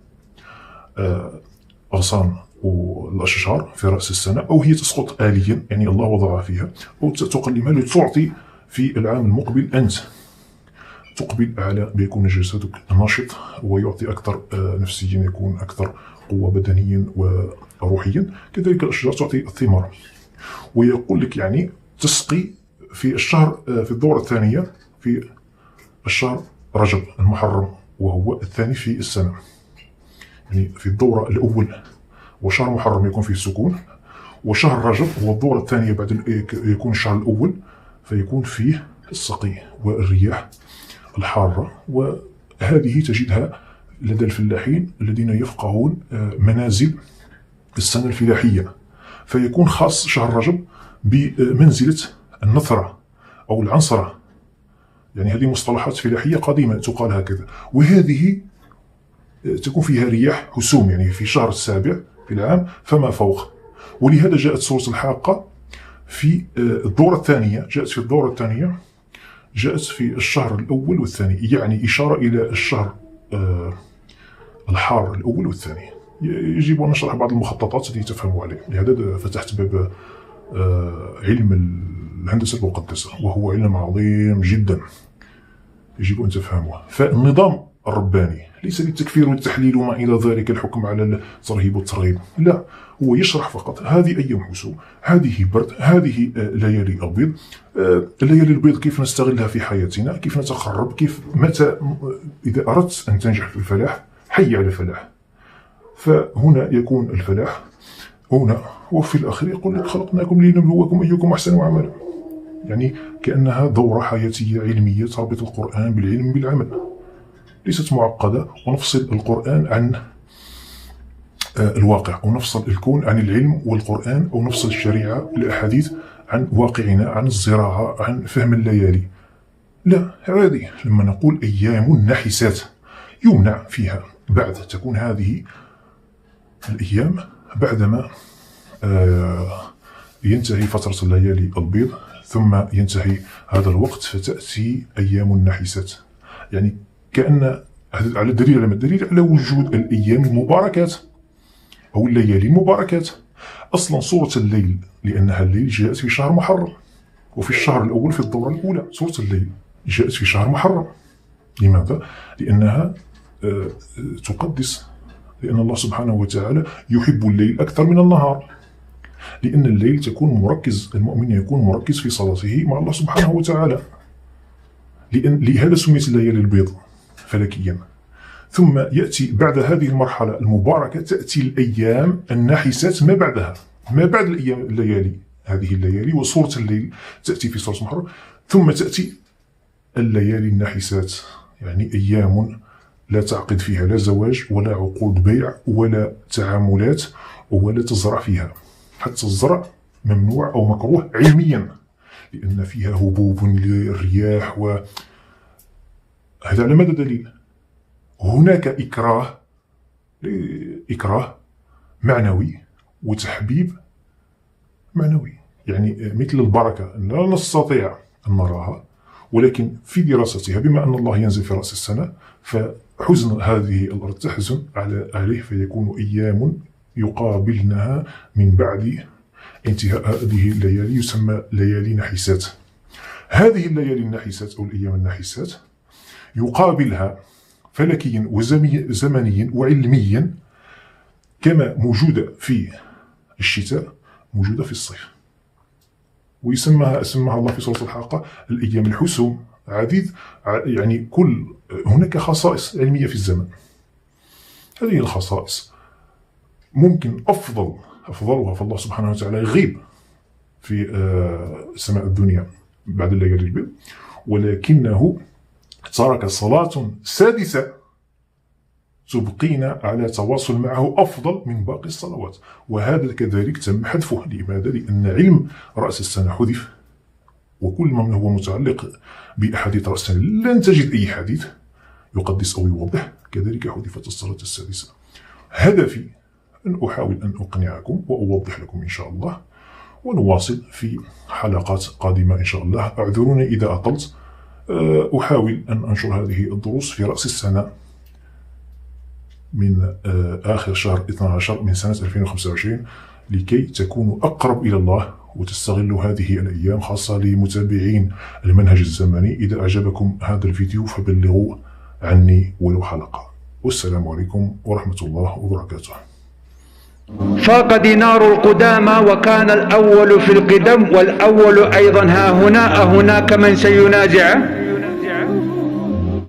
أغصان والأشجار في رأس السنة، أو هي تسقط آليا، يعني الله وضعها فيها، أو تقلمها لتعطي في العام المقبل أنت تقبل على بيكون جسدك نشط ويعطي أكثر نفسيا، يكون أكثر قوة بدنيا وروحيا. كذلك الأشجار تعطي الثمار. ويقول لك يعني تسقي في الدورة الثانية في الشهر رجب المحرم، وهو الثاني في السنة، يعني في الدورة الأول وشهر محرم يكون فيه السكون، وشهر رجب هو الدورة الثانية بعد يكون الشهر الأول فيكون فيه السقي والرياح الحارة. وهذه تجدها لدى الفلاحين الذين يفقهون منازل السنة الفلاحية، فيكون خاص شهر رجب بمنزلة النثرة أو العنصرة، يعني هذه مصطلحات فلاحية قديمة تقال هكذا. وهذه تكون فيها رياح هسوم، يعني في شهر السابع في العام فما فوق. ولهذا جاءت سورة الحاقة في الدورة الثانية، جاءت في الشهر الأول والثاني، يعني إشارة إلى الشهر الحار الأول والثاني. يجب أن نشرح بعض المخططات التي تفهموا عليه. لهذا فتحت باب علم الهندسة المقدسة، وهو علم عظيم جدا يجب أن تفهموه. فالنظام الرباني ليس للتكفير والتحليل وما إلى ذلك، الحكم على الترهيب والترغيب، لا، هو يشرح فقط هذه أيام حسوم، هذه برد، هذه ليالي البيض. الليالي البيض كيف نستغلها في حياتنا، كيف نتقرب، كيف متى إذا أردت أن تنجح في الفلاح حي على الفلاح. فهنا يكون الفلاح هنا، وفي الآخر يقول لك خلقناكم لنبلوكم أيكم أحسن عملا، يعني كأنها دورة حياتية علمية تربط القرآن بالعلم بالعمل، ليست معقدة. ونفصل القرآن عن الواقع، ونفصل الكون عن العلم والقرآن، أو نفصل الشريعة والأحاديث عن واقعنا، عن الزراعة، عن فهم الليالي. لا، عادي لما نقول أيام نحسات يمنع فيها بعد تكون هذه الأيام بعدما ينتهي فترة الليالي البيض، ثم ينتهي هذا الوقت فتأتي أيام النحسات، يعني كأن على الدليل على وجود الأيام المباركات أو الليالي المباركات. أصلا سورة الليل لأنها الليل جاءت في شهر محرم، وفي الشهر الأول في الدورة الأولى سورة الليل جاءت في شهر محرم. لماذا؟ لأنها تقدس، لأن الله سبحانه وتعالى يحب الليل أكثر من النهار، لأن الليل تكون مركز، المؤمن يكون مركز في صلاته مع الله سبحانه وتعالى، لهذا سميت الليالي البيض فلكيا. ثم يأتي بعد هذه المرحلة المباركة تأتي الأيام النحسات ما بعدها، ما بعد الأيام الليالي، هذه الليالي وسورة الليل تأتي في سورة محرم، ثم تأتي الليالي النحسات، يعني أيام لا تعقد فيها لا زواج ولا عقود بيع ولا تعاملات ولا تزرع فيها، حتى الزرع ممنوع أو مكروه علميا، لأن فيها هبوب للرياح. وهذا على ماذا دليل؟ هناك إكراه معنوي وتحبيب معنوي، يعني مثل البركة لا نستطيع أن نراها، ولكن في دراستها بما أن الله ينزل في رأس السنة فحزن هذه الأرض تحزن عليه، فيكون أيام يقابلنها من بعد انتهاء هذه الليالي يسمى ليالي نحسات. هذه الليالي النحسات أو الأيام النحسات يقابلها فلكيا وزمنيا وعلميا كما موجودة في الشتاء موجودة في الصيف، ويسمها الله في سورة الحاقة الأيام الحسوم. عديد يعني هناك خصائص علمية في الزمن. هذه الخصائص ممكن أفضلها فالله سبحانه وتعالى يغيب في السماء الدنيا بعد الليالي البيض، ولكنه ترك صلاة سادسة تبقينا على تواصل معه أفضل من باقي الصلوات، وهذا كذلك تم حذفه. لماذا؟ لأن علم رأس السنة حذف، وكل ما هو متعلق بأحاديث رأس السنة لن تجد أي حديث يقدس أو يوضح، كذلك حذفت الصلاة السادسة. هدفي أن أحاول أن أقنعكم وأوضح لكم إن شاء الله، ونواصل في حلقات قادمة إن شاء الله. أعذروني إذا أطلت، أحاول أن أنشر هذه الدروس في رأس السنة من آخر شهر 12 من سنة 2025 لكي تكونوا أقرب إلى الله وتستغلوا هذه الأيام، خاصة لمتابعين المنهج الزمني. إذا أعجبكم هذا الفيديو فبلغوا عني ولو حلقة. والسلام عليكم ورحمة الله وبركاته. فاق دينار القدامى وكان الأول في القدم، والأول أيضا ها هنا أهناك من سينازعه.